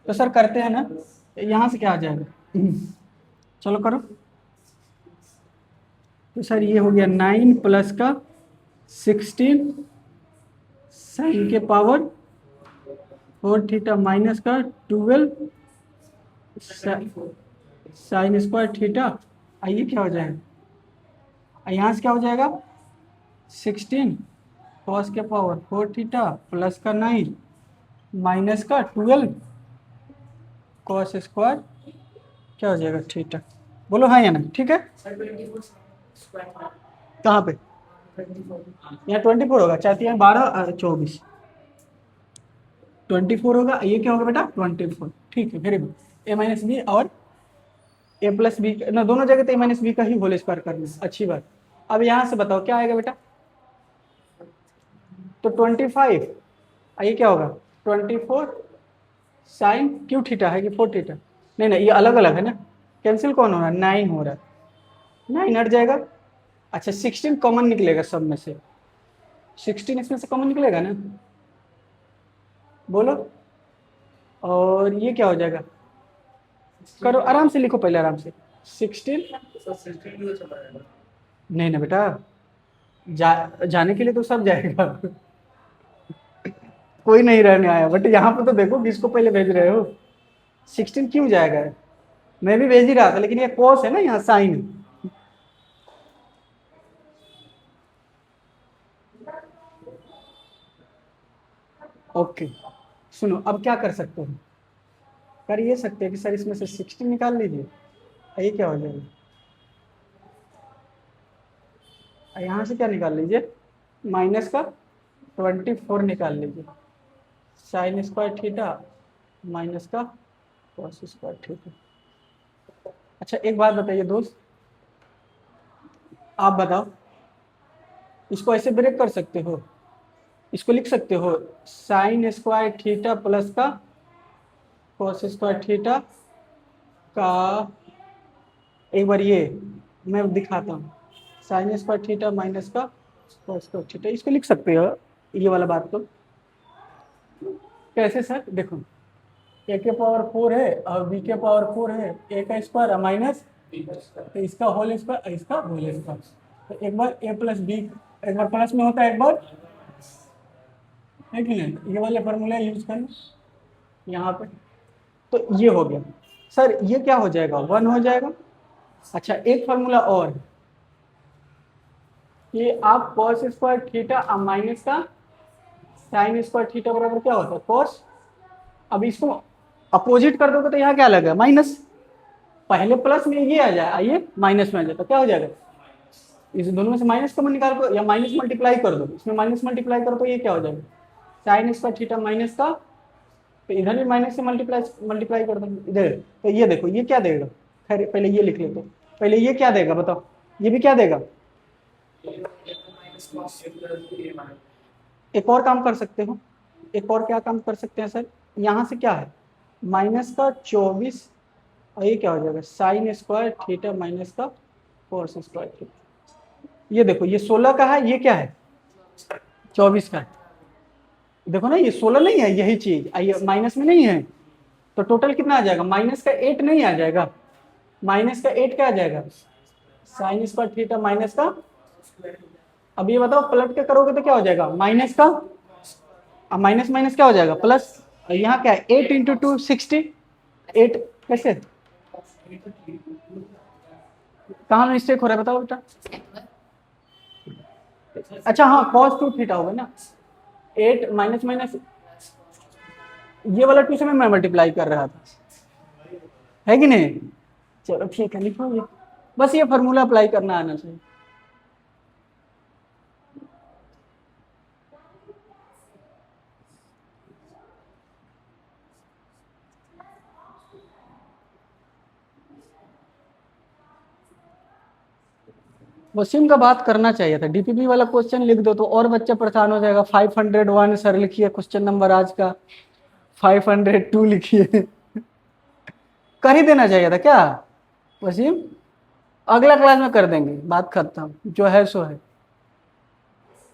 [SPEAKER 1] तो सर करते हैं ना, यहाँ से क्या आ जाएगा। चलो करो। तो सर ये हो गया 9 प्लस का 16 साइन के पावर 4 थीटा माइनस का 12 साइन स्क्वायर थीटा। आइए क्या हो जाएगा, यहाँ से क्या हो जाएगा 16 कॉस के पावर 4 थीटा प्लस का 9 माइनस का 12 कॉस स्क्वायर क्या हो जाएगा थीटा। बोलो हाँ या ना, ठीक है। कहाँ पे, यहाँ 24 होगा, चाहती है 12 24 24 होगा। ये क्या होगा बेटा 24, ठीक है वेरी गुड। ए माइनस बी और ए प्लस बी ना, दोनों जगह तो ए माइनस बी का ही होल स्क्वायर करना है, अच्छी बात। अब यहाँ से बताओ क्या आएगा बेटा, तो 25, ये क्या होगा 24 साइन क्यू थीटा है कि 4 थीटा, नहीं नहीं ये अलग अलग है ना, कैंसिल कौन हो रहा है 9 हो रहा है, 9 हट जाएगा। अच्छा 16 कॉमन निकलेगा सब में से, 16 इसमें से कॉमन निकलेगा ना, बोलो। और ये क्या हो जाएगा, करो आराम से लिखो पहले आराम से 16। नहीं ना बेटा, जाने के लिए तो सब जाएगा। कोई नहीं रहने आया, बट यहाँ पे तो देखो किसको पहले भेज रहे हो, 16 क्यों जाएगा। मैं भी भेज ही रहा था, लेकिन ये कॉस है ना यहाँ साइन। ओके सुनो, अब क्या कर सकते हो, कर ये सकते हैं कि सर इसमें से 16 निकाल लीजिए, ये क्या हो जाएगा, यहाँ से क्या निकाल लीजिए माइनस का 24 निकाल लीजिए साइन स्क्वायर थीटा माइनस का कॉस स्क्वायर थीटा। अच्छा एक बात बताइए दोस्त, आप बताओ, इसको ऐसे ब्रेक कर सकते हो, इसको लिख सकते हो साइन स्क्वायर थीटा प्लस का कॉस स्क्वायर थीटा का, एक बार ये मैं दिखाता हूँ, साइन स्क्वायर थीटा माइनस का कॉस स्क्वायर थीटा, इसको लिख सकते हो ये वाला बात को। कैसे सर, देखो ए के पावर 4 है और बी के पावर 4 है, ए का स्क्वायर माइनस तो इसका होल स्क्वायर इसका होल स्क्वायर, तो एक बार ए प्लस बी एक बार प्लस में होता है, एक बार है कि नहीं, ये वाले फॉर्मूला यूज करना यहाँ पे। तो ये हो गया सर, ये क्या हो जाएगा 1 हो जाएगा। अच्छा एक फार्मूला और है, कि आप कॉस स्क्वायर थीटा माइनस का साइन स्क्वायर थीटा बराबर क्या होता है कॉस। अब इसको अपोजिट कर दोगे तो यहाँ क्या लगेगा माइनस, पहले प्लस में ये आ जाए, आइए माइनस में आ जाए तो क्या हो जाएगा, इस दोनों में से माइनस कॉमन निकाल दो या माइनस मल्टीप्लाई कर दो, इसमें माइनस मल्टीप्लाई करो तो ये क्या हो जाएगा साइन स्क्वायर थीटा माइनस का, तो इधर भी माइनस से मल्टीप्लाई मल्टीप्लाई कर दो इधर, तो ये देखो ये क्या देगा, खैर पहले ये लिख लेते, पहले ये क्या देगा बताओ, ये भी क्या देगा। एक और काम कर सकते हो, एक और क्या काम कर सकते हैं सर, यहाँ से क्या है माइनस का 24 और ये क्या हो जाएगा साइन स्क्वायर थीटा माइनस का कोस स्क्वायर थीटा। ये देखो ये 16 का है, ये क्या है 24 का है, देखो ना ये 16 नहीं है, यही चीज ये माइनस में नहीं है, तो टोटल कितना आ जाएगा माइनस का 8 नहीं आ जाएगा, माइनस का 8 क्या आ जाएगा साइन स्क्वायर थीटा माइनस का। अब ये बताओ पलट के करोगे तो क्या हो जाएगा माइनस का, अब माइनस माइनस क्या हो जाएगा प्लस, यहाँ क्या है 8 इंटू 2 60, 8 कैसे, कहाँ मिस्टेक हो रहा है बताओ बेटा। अच्छा हाँ cos 2 थीटा होगा ना, 8 माइनस माइनस ये वाला 2 से मैं मल्टीप्लाई कर रहा था, है कि नहीं। चलो ठीक है लिखो ये, बस ये फॉर्मूला अप्लाई करना आना चाहिए। वसीम का बात करना चाहिए था, डीपीपी वाला क्वेश्चन लिख दो तो और बच्चा परेशान हो जाएगा। 501 सर लिखिए क्वेश्चन नंबर आज का, 502 लिखिए। कर ही देना चाहिए था क्या वसीम, अगला क्लास में कर देंगे, बात खत्म, जो है सो है।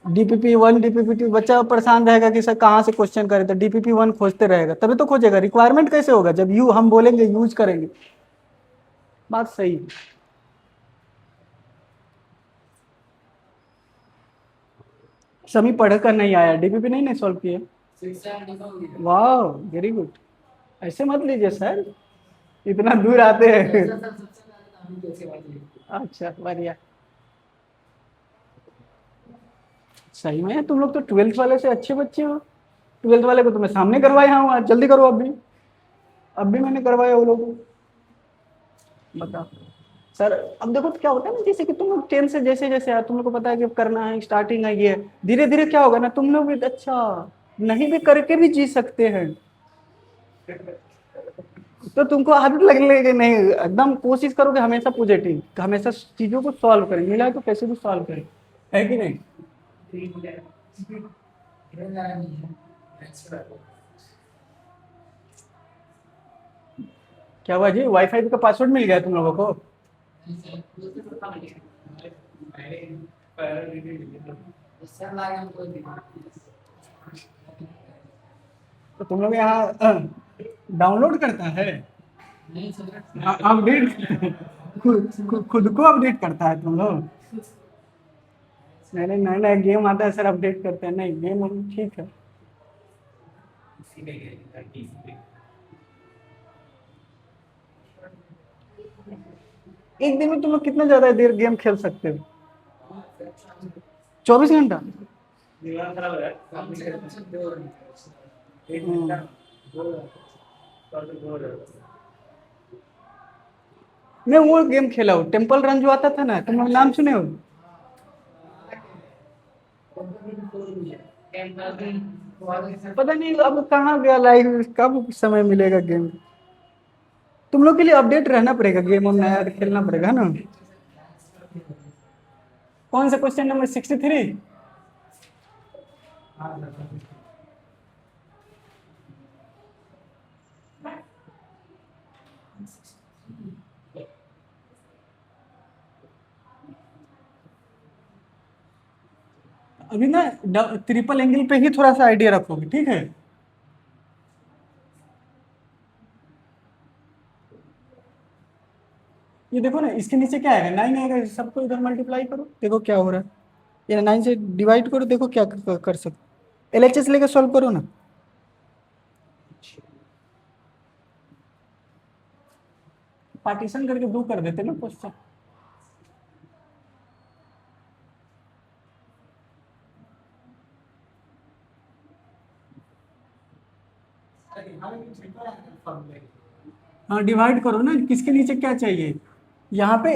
[SPEAKER 1] DPP 1 DPP 2 बच्चा परेशान रहेगा कि सर कहाँ से क्वेश्चन करे, तो DPP 1 खोजते रहेगा, तभी तो खोजेगा। रिक्वायरमेंट कैसे होगा जब हम बोलेंगे यूज करेंगे। बात सही है। सभी पढ़ कर नहीं आया, DPP नहीं सॉल्व किया। वाह, वेरी गुड। ऐसे मत लीजिए सर, इतना दूर आते हैं। अच्छा, बढ़िया। सही में तुम लोग तो 12th वाले से अच्छे बच्चे हो। 12th वाले को तो मैं सामने करवाया हूँ, आज जल्दी करो। अब भी मैंने करवाया वो लोगों को। बताओ सर। अब देखो तो क्या होता है ना, जैसे कि तुम लोग 10 से जैसे जैसे तुम लोग को पता है कि अब करना है, स्टार्टिंग है ये, धीरे धीरे क्या होगा ना, तुम लोग भी अच्छा नहीं भी करके भी जी सकते हैं। तो तुमको आदत लगने लगे, नहीं एकदम कोशिश करोगे हमेशा पॉजिटिव, हमेशा चीजों को सॉल्व करें, मिला तो कैसे भी सॉल्व करें, है कि नहीं। क्या हुआ जी, वाईफाई का पासवर्ड मिल गया तुम लोगों को। तो तुम लोग यहाँ डाउनलोड करता है, अपडेट खुद को अपडेट करता है तुम लोग। नहीं नहीं, नया नया गेम आता है सर, अपडेट करते हैं, नहीं गेम हम ठीक है। एक दिन में तुम लोग कितना ज्यादा देर गेम खेल सकते हो? 24 घंटा? मैं वो गेम खेला हूँ, टेम्पल रन जो आता था ना, तुम लोग नाम सुने हो? पता नहीं अब कहाँ गया लाइव, कब समय मिलेगा गेम। तुम लोग के लिए अपडेट रहना पड़ेगा, गेम हम नया खेलना पड़ेगा ना। कौन सा क्वेश्चन नंबर 63? अभी ना ट्रिपल एंगल पे ही थोड़ा सा आइडिया रखोगे, ठीक है। ये देखो ना, इसके नीचे क्या आएगा, 9 आएगा, सबको इधर मल्टीप्लाई करो, देखो क्या हो रहा है। ये 9 से डिवाइड करो, देखो क्या कर सकते। LHS लेके सॉल्व करो ना। पार्टीशन करके दो कर देते ना क्वेश्चन। हाँ, डिवाइड करो ना, किसके नीचे क्या चाहिए। यहाँ पे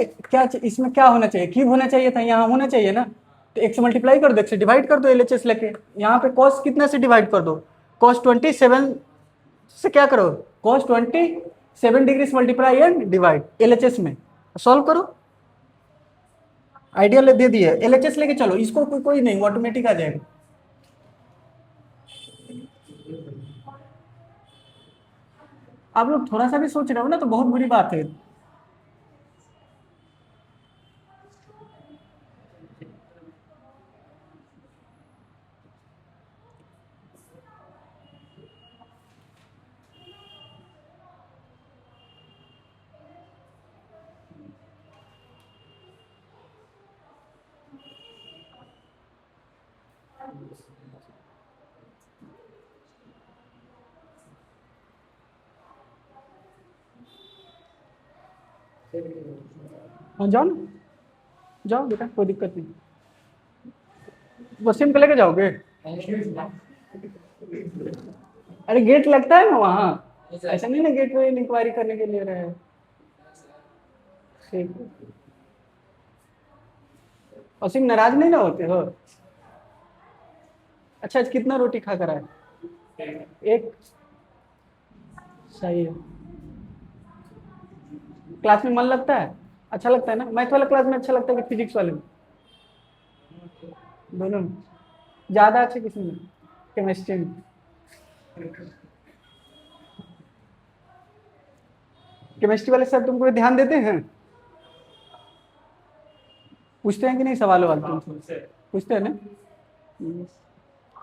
[SPEAKER 1] इसमें क्या होना चाहिए, क्यूब होना चाहिए था, यहाँ होना चाहिए ना। तो एक से मल्टीप्लाई कर दो, एक से डिवाइड कर दो, LHS लेके। यहाँ पे कॉस कितना से डिवाइड कर दो, cos 27 से क्या करो, cos 27 डिग्री से मल्टीप्लाई एंड डिवाइड LHS में, सॉल्व करो। आइडिया दे दिए, LHS लेके चलो, इसको कोई नहीं, ऑटोमेटिक आ जाएगा। आप लोग थोड़ा सा भी सोच रहे हो ना तो बहुत बुरी बात है। हाँ जाओ ना, जाओ बेटा, कोई दिक्कत नहीं। वसीम को लेके जाओगे? अरे गेट लगता है ना वहाँ, ऐसा नहीं ना गेट पे इंक्वायरी करने के लिए रहे। ठीक है। वसीम नाराज नहीं ना होते हो? अच्छा, आज कितना रोटी खा कर आए? एक? सही है। क्लास में मन लगता है? अच्छा लगता है ना, मैथ वाला क्लास में अच्छा लगता है कि फिजिक्स वाले में? दोनों में? ज्यादा अच्छे किसी में? केमिस्ट्री में? केमिस्ट्री वाले सर तुमको ध्यान देते हैं? पूछते हैं कि नहीं सवाल वाल तुमसे? पूछते हैं ना?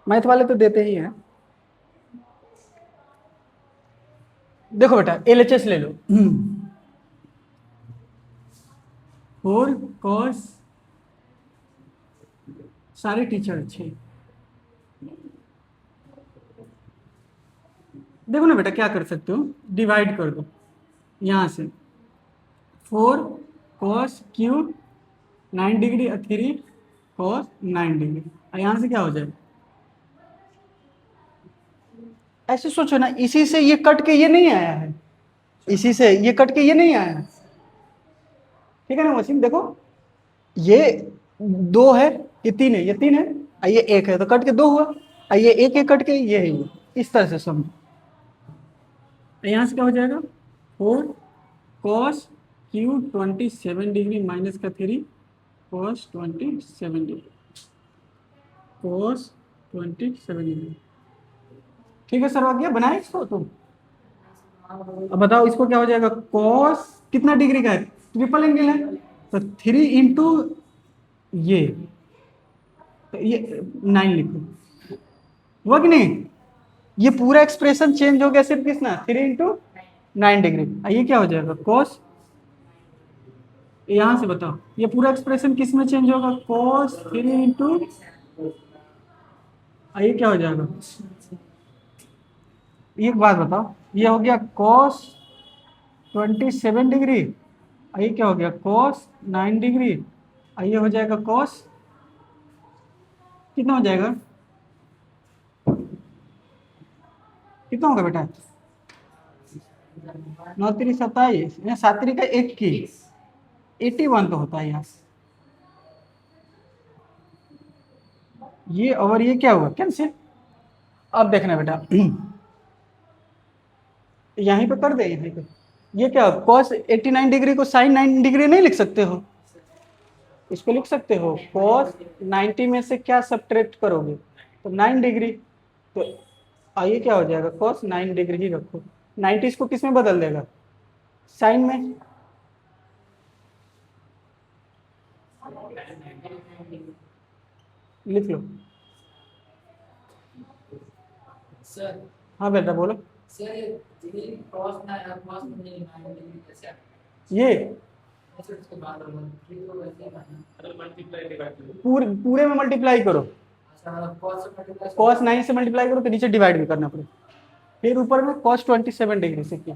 [SPEAKER 1] मैथ वाले तो देते ही हैं। देखो बेटा एलएचएस ले लो, 4 cos, सारे टीचर अच्छे। देखो ना बेटा क्या कर सकते हो, डिवाइड कर दो यहाँ से, 4 cos³ 9 डिग्री, 3 cos 9 डिग्री, और यहाँ से क्या हो जाएगा, ऐसे सोचो ना, इसी से ये कट के ये नहीं आया है, इसी से ये कट के ये नहीं आया है, ठीक है ना वसीम। देखो ये 2 है, ये 3 है, ये 3 है, और ये 1 है, तो कट के 2 हुआ, और ये 1 कट के ये है, ये इस तरह से समझो। यहाँ से क्या हो जाएगा, 4 cos³ 27 डिग्री माइनस का 3 cos 27 डिग्री, cos 27 डिग्री। ठीक है सर, आ गया, बनाए इसको तुम। अब बताओ इसको क्या हो जाएगा, cos कितना डिग्री का है, ट्रिपल एंगल है, तो 3 इंटू ये, तो ये 9 लिखो, हुआ कि नहीं। ये पूरा एक्सप्रेशन चेंज हो गया सिर्फ किसना, 3 इंटू 9 डिग्री, ये क्या हो जाएगा cos, यहां से बताओ ये पूरा एक्सप्रेशन किस में चेंज होगा, cos 3 इंटू, ये क्या हो जाएगा, एक बात बताओ, ये हो गया cos 27 डिग्री, ये क्या हो गया cos 9 डिग्री, ये हो जाएगा cos, कितना हो जाएगा, कितना होगा बेटा, 9×3 = 27, 7×1 = 81 तो होता है यहाँ, ये और ये क्या हुआ कैंसिल। अब देखना बेटा यहीं पे कर दे, यहीं पे, ये क्या cos 89 डिग्री को sin 9 डिग्री नहीं लिख सकते हो, इसको लिख सकते हो, cos 90 में से क्या सब्ट्रैक्ट करोगे, तो 9 डिग्री, तो आइए क्या हो जाएगा, cos 9 डिग्री ही रखो, 90 इसको किस में बदल देगा, साइन में, लिख लो।
[SPEAKER 2] सर
[SPEAKER 1] हाँ बेटा बोलो।
[SPEAKER 2] सर ये क्रॉस ना क्रॉस नहीं कैसे
[SPEAKER 1] ये
[SPEAKER 2] ऐसे उसके बाद ये तो वैसे ही करना मल्टीप्लाई
[SPEAKER 1] पूरे में मल्टीप्लाई करो,
[SPEAKER 2] अच्छा क्रॉस से मल्टीप्लाई
[SPEAKER 1] cos 9 से मल्टीप्लाई करो तो नीचे डिवाइड भी करना पड़ेगा, फिर ऊपर में cos 27 डिग्री से किया।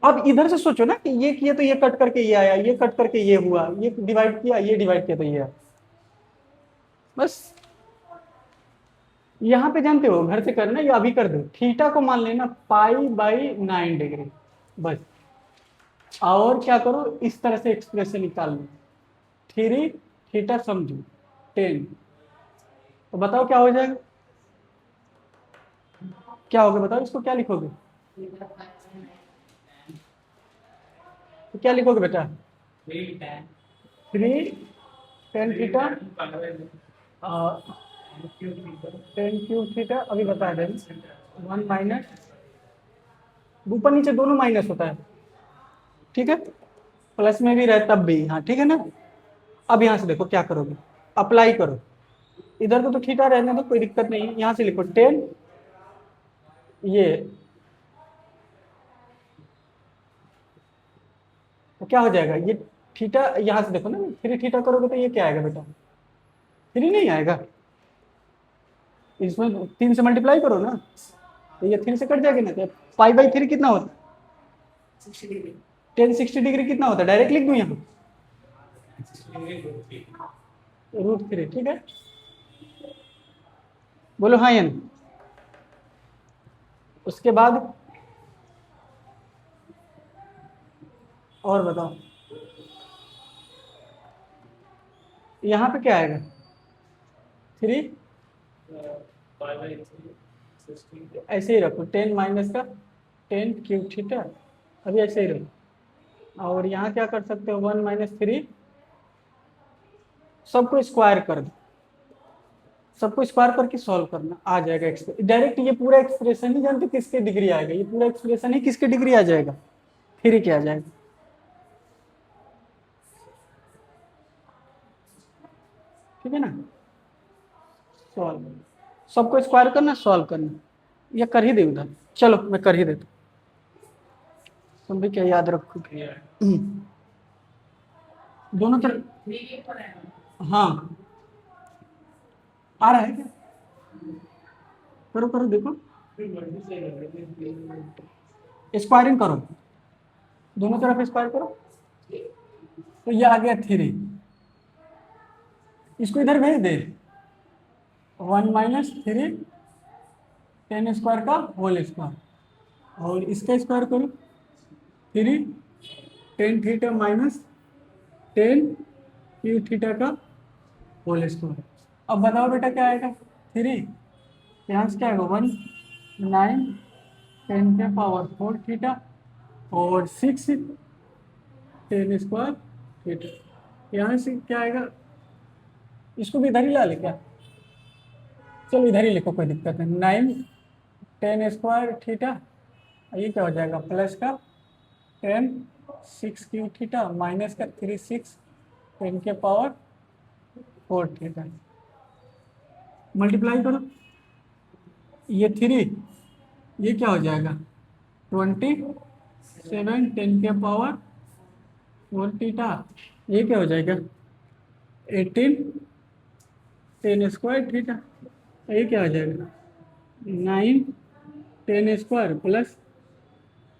[SPEAKER 1] अब इधर से सोचो ना कि ये किए तो ये कट करके ये आया, ये कट करके ये हुआ, ये डिवाइड किया, ये डिवाइड किया तो ये आया, बस। यहाँ पे जानते हो घर से करना, ये अभी कर दो, थीटा को मान लेना π/9 डिग्री, बस। और क्या करो, इस तरह से एक्सप्रेशन निकाल लो, 3 थीटा समझो 10, तो बताओ क्या हो जाएगा, क्या होगा बताओ, इसको क्या लिखोगे, तो क्या लिखोगे बेटा, 3 tan थीटा 10³ थीटा, अभी बता दें, 1 माइनस, ऊपर नीचे दोनों माइनस होता है, ठीक है, प्लस में भी रहे तब भी, हाँ ठीक है ना। अब यहाँ से देखो क्या करोगे, अप्लाई करो, इधर को तो थीटा रहने दो, कोई दिक्कत नहीं है, यहाँ से लिखो 10, ये तो क्या हो जाएगा, ये थीटा, यहाँ से देखो ना, 3 थीटा करोगे तो ये क्या आएगा बेटा, 3 नहीं आएगा, इसमें 3 से मल्टीप्लाई करो ना, तो ये 3 से कट जाएगा ना, तो π/3 कितना होता है, 10 60 डिग्री कितना होता है, डायरेक्ट लिख दूं यहाँ, √3, ठीक है, बोलो हाँ या नहीं। उसके बाद और बताओ, यहाँ पे क्या आएगा, 3, ऐसे ही रखो, 10 माइनस का 10³ थीटा, अभी ऐसे ही रखो, और यहाँ क्या कर सकते हो, 1 - 3, सबको स्क्वायर कर दो, सबको स्क्वायर करके सॉल्व करना, आ जाएगा डायरेक्ट, ये पूरा एक्सप्रेशन ही जानते किसके डिग्री आएगा, ये पूरा एक्सप्रेशन ही किसके डिग्री आ जाएगा, 3 के आ जाएगा, ठीक है ना। सॉल्व, सबको स्क्वायर करना, सॉल्व करना, या कर ही दे उधर, चलो मैं कर ही देता, तुम भी क्या याद रखो। दोनों तरफ, हाँ आ रहा है क्या, करो करो देखो, स्क्वायरिंग करो, दोनों तरफ स्क्वायर करो, तो ये आ गया 3, इसको इधर भेज दे, 1 माइनस 3 10 स्क्वायर का होल स्क्वायर, और इसका स्क्वायर करो 3 10 थीटा माइनस 10 क्यू थीटा का होल स्क्वायर। अब बताओ बेटा क्या आएगा, 3 यहाँ से क्या आएगा 1 9 10 के पावर 4 थीटा और 6 10 स्क्वायर थीटा, यहाँ से क्या आएगा, इसको भी इधर ही ला ले क्या, चलो इधर ही लिखो कोई दिक्कत नहीं, 9 10 स्क्वायर थीटा, ये क्या हो जाएगा प्लस का 10 6 क्यू थीटा माइनस का 3 6 10 के पावर 4 थीटा, मल्टीप्लाई करो, ये 3 ये क्या हो जाएगा 27 10 के पावर 4 थीटा, ये क्या हो जाएगा 18 10 स्क्वायर थीटा, ये क्या हो जाएगा 9 10 स्क्वायर प्लस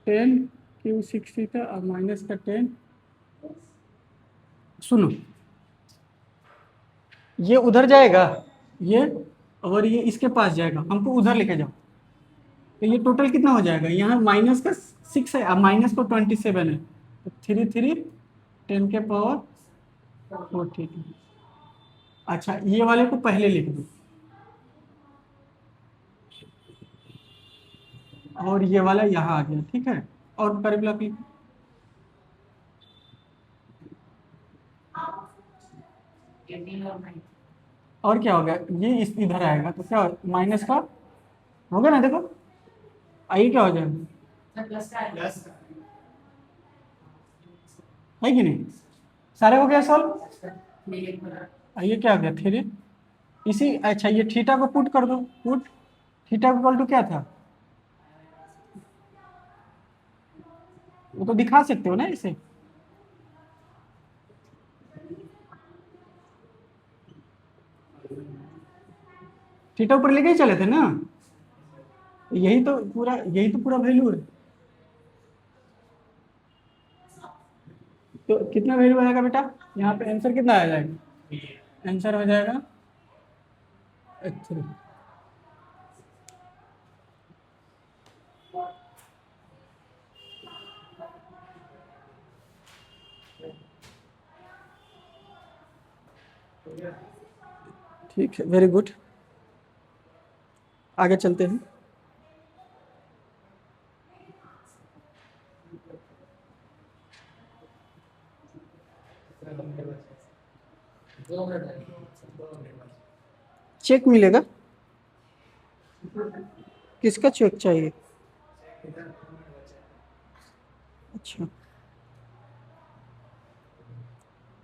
[SPEAKER 1] 10 क्यू 6 थीटा और माइनस का 10, सुनो ये उधर जाएगा ये, और ये इसके पास जाएगा, हमको उधर लेके जाओ, तो ये टोटल कितना हो जाएगा, यहाँ माइनस का 6 है, अब माइनस को 27 है, तो 3 3 10 के पावर 4 ठीक है। अच्छा ये वाले को पहले लिख दो, और ये वाला यहाँ आ गया, ठीक है, और परिबला की और क्या हो गया, ये इस इधर आएगा तो क्या माइनस का होगा ना, देखो आइए क्या हो जाएगा, है कि नहीं, सारे हो गया सॉल्व, आइए क्या हो गया 3 इसी, अच्छा ये थीटा को पुट कर दो, पुट थीटा को इक्वल टू क्या था, वो तो दिखा सकते हो ना इसे, थीटा ऊपर लेके ही चले थे ना, यही तो पूरा वैल्यू है, तो कितना वैल्यू आएगा बेटा, यहाँ पे आंसर कितना आ जाएगा, आंसर हो जाएगा 3। ठीक है, वेरी गुड, आगे चलते हैं। चेक मिलेगा, किसका चेक चाहिए, अच्छा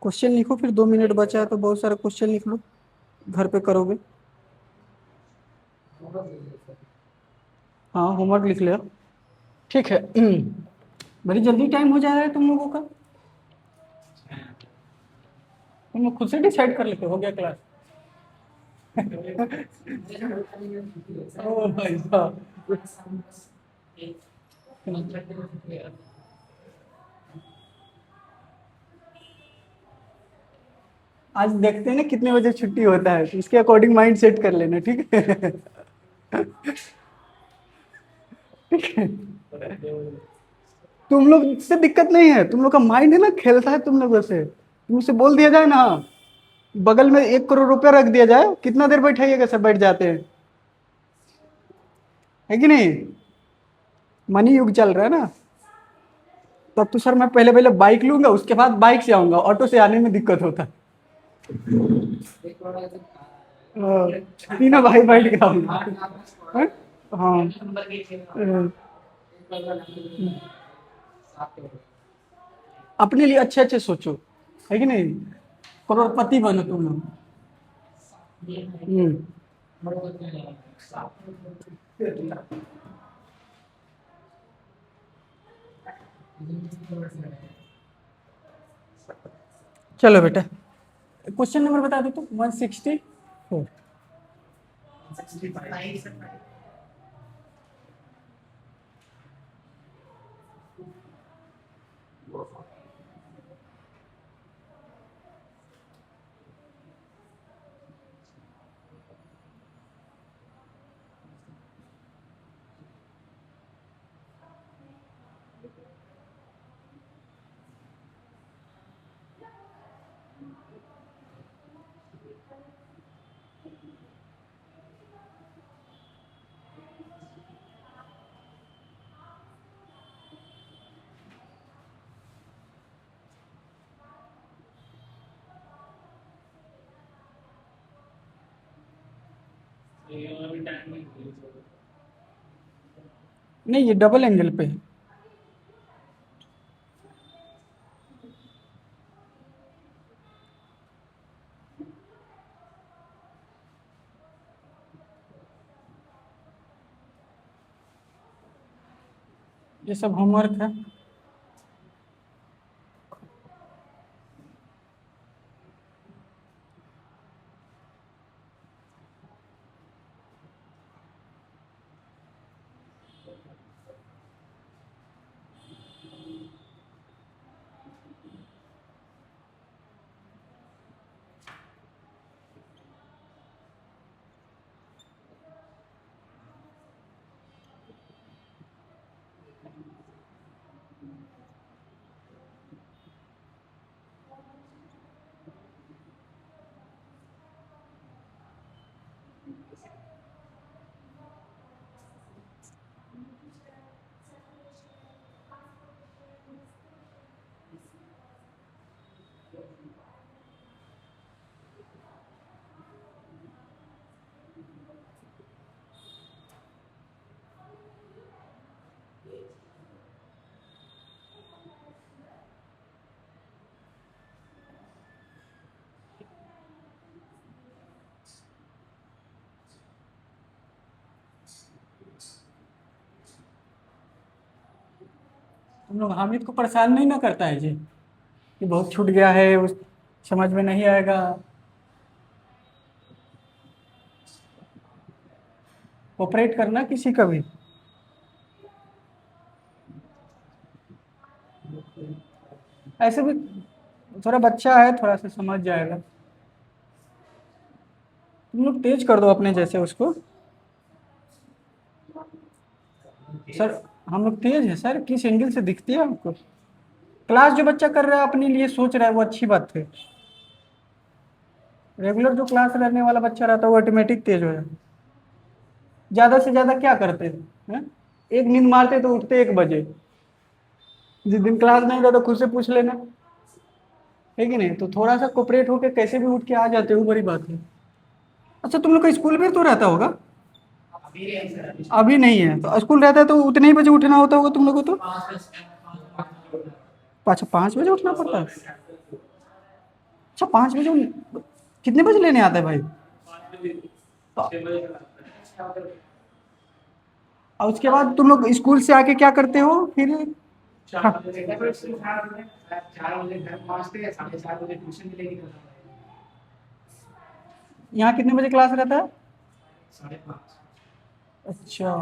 [SPEAKER 1] क्वेश्चन लिखो, फिर 2 मिनट बचा है तो बहुत सारा क्वेश्चन लिख लो, घर पे करोगे, हाँ होमवर्क लिख लिया, ठीक है। बड़ी जल्दी टाइम हो जा रहा है तुम लोगों का, तुम लोग खुद से डिसाइड कर लेते हो गया क्लास। ओ भाई साहब, आज देखते हैं ना कितने बजे छुट्टी होता है, तो इसके अकॉर्डिंग माइंड सेट कर लेना, ठीक है। ठीक है, तुम लोग से दिक्कत नहीं है, तुम लोग का माइंड है ना खेलता है तुम लोगों से, तुमसे बोल दिया जाए ना बगल में 1 करोड़ रुपया रख दिया जाए, कितना देर बैठाइएगा, सब बैठ जाते हैं, है कि नहीं, मनी युग चल रहा है ना, तब तो सर मैं पहले पहले बाइक लूंगा, उसके बाद बाइक से आऊंगा, ऑटो से आने में दिक्कत होता, तीनों भाई बैठ के आऊंगा, हाँ हाँ, अपने लिए अच्छे अच्छे सोचो, है कि नहीं, करोड़पति बनो तुम लोग। चलो बेटा, क्वेश्चन नंबर बता दो तो 164। नहीं, ये डबल एंगल पे है। ये सब होमवर्क है। तुम लोग हामिद को परेशान नहीं ना करता है जी कि बहुत छूट गया है, उस समझ में नहीं आएगा? ऑपरेट करना किसी का भी। ऐसे भी थोड़ा बच्चा है, थोड़ा सा समझ जाएगा। तुम लोग तेज कर दो अपने जैसे उसको। सर, हम लोग तेज है सर, किस एंगल से दिखती है आपको? क्लास जो बच्चा कर रहा है अपने लिए सोच रहा है वो अच्छी बात है। रेगुलर जो क्लास रहने वाला बच्चा रहता है वो ऑटोमेटिक तेज हो जाता है। ज्यादा से ज्यादा क्या करते हैं? एक नींद मारते तो उठते 1 बजे। जिस दिन क्लास नहीं रहता तो खुद से पूछ लेना, है कि नहीं? तो थोड़ा सा कोऑपरेट होके कैसे भी उठ के आ जाते हो, बड़ी बात है। अच्छा, तुम लोग का स्कूल भी तो रहता होगा? अभी नहीं है तो स्कूल रहता है तो उतने ही बजे उठना होता होगा तुम लोगों को तो? अच्छा, 5 बजे उठना पड़ता है। अच्छा, 5 बजे कितने बजे लेने आता है भाई? तो और उसके बाद तुम लोग स्कूल से आके क्या करते हो फिर? हाँ,
[SPEAKER 2] 4 बजे घर पहुंचते हैं, 4:30 बजे ट्यूशन के लिए निकलना है।
[SPEAKER 1] यहाँ कितने बजे क्लास रहता है?
[SPEAKER 2] 5:30।
[SPEAKER 1] अच्छा,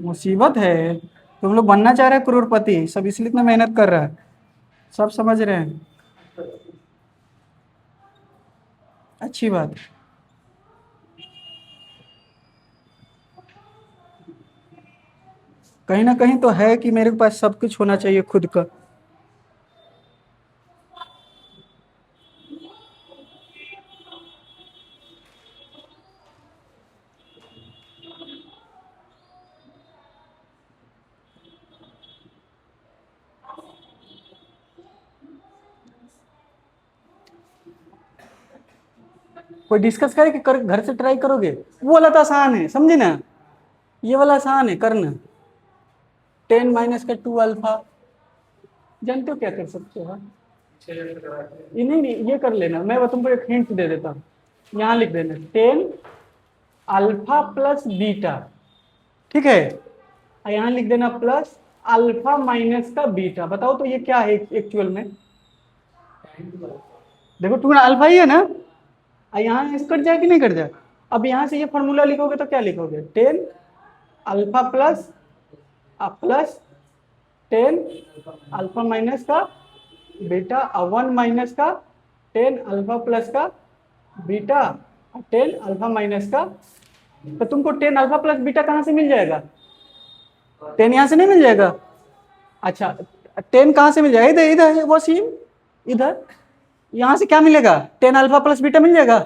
[SPEAKER 1] मुसीबत है। तुम लोग बनना चाह रहे हैं करोड़पति, सब इसलिए इतना मेहनत कर रहा है। सब समझ रहे हैं। अच्छी बात। कहीं ना कहीं तो है कि मेरे पास सब कुछ होना चाहिए खुद का। कोई डिस्कस करे कि घर से ट्राई करोगे? वो वाला तो आसान है, समझे ना? ये वाला आसान है करना। 10 - का 2 अल्फा, जानते हो क्या कर सकते हो? ये नहीं ये कर लेना, मैं तुमको एक हिंट दे देता हूँ, यहाँ लिख देना 10 अल्फा प्लस बीटा, ठीक है, और यहाँ लिख देना प्लस अल्फा माइनस का बीटा। बताओ तो ये क्या है एक्चुअल में? देखो टू अल्फा ही है ना, और यहाँ इस कट जाए कि नहीं कट जाए? अब यहाँ से ये फॉर्मूला लिखोगे तो क्या लिखोगे? 10 alpha plus plus 10 alpha minus का बीटा और 1 माइनस का 10 अल्फा प्लस का बीटा 10 अल्फा माइनस का। तो तुमको 10 अल्फा प्लस बीटा कहाँ से मिल जाएगा? 10 यहाँ से नहीं मिल जाएगा? अच्छा 10 कहाँ से मिल जाएगा? इधर इधर वो सीम इधर, यहाँ से क्या मिलेगा? 10 अल्फा प्लस बीटा मिल जाएगा।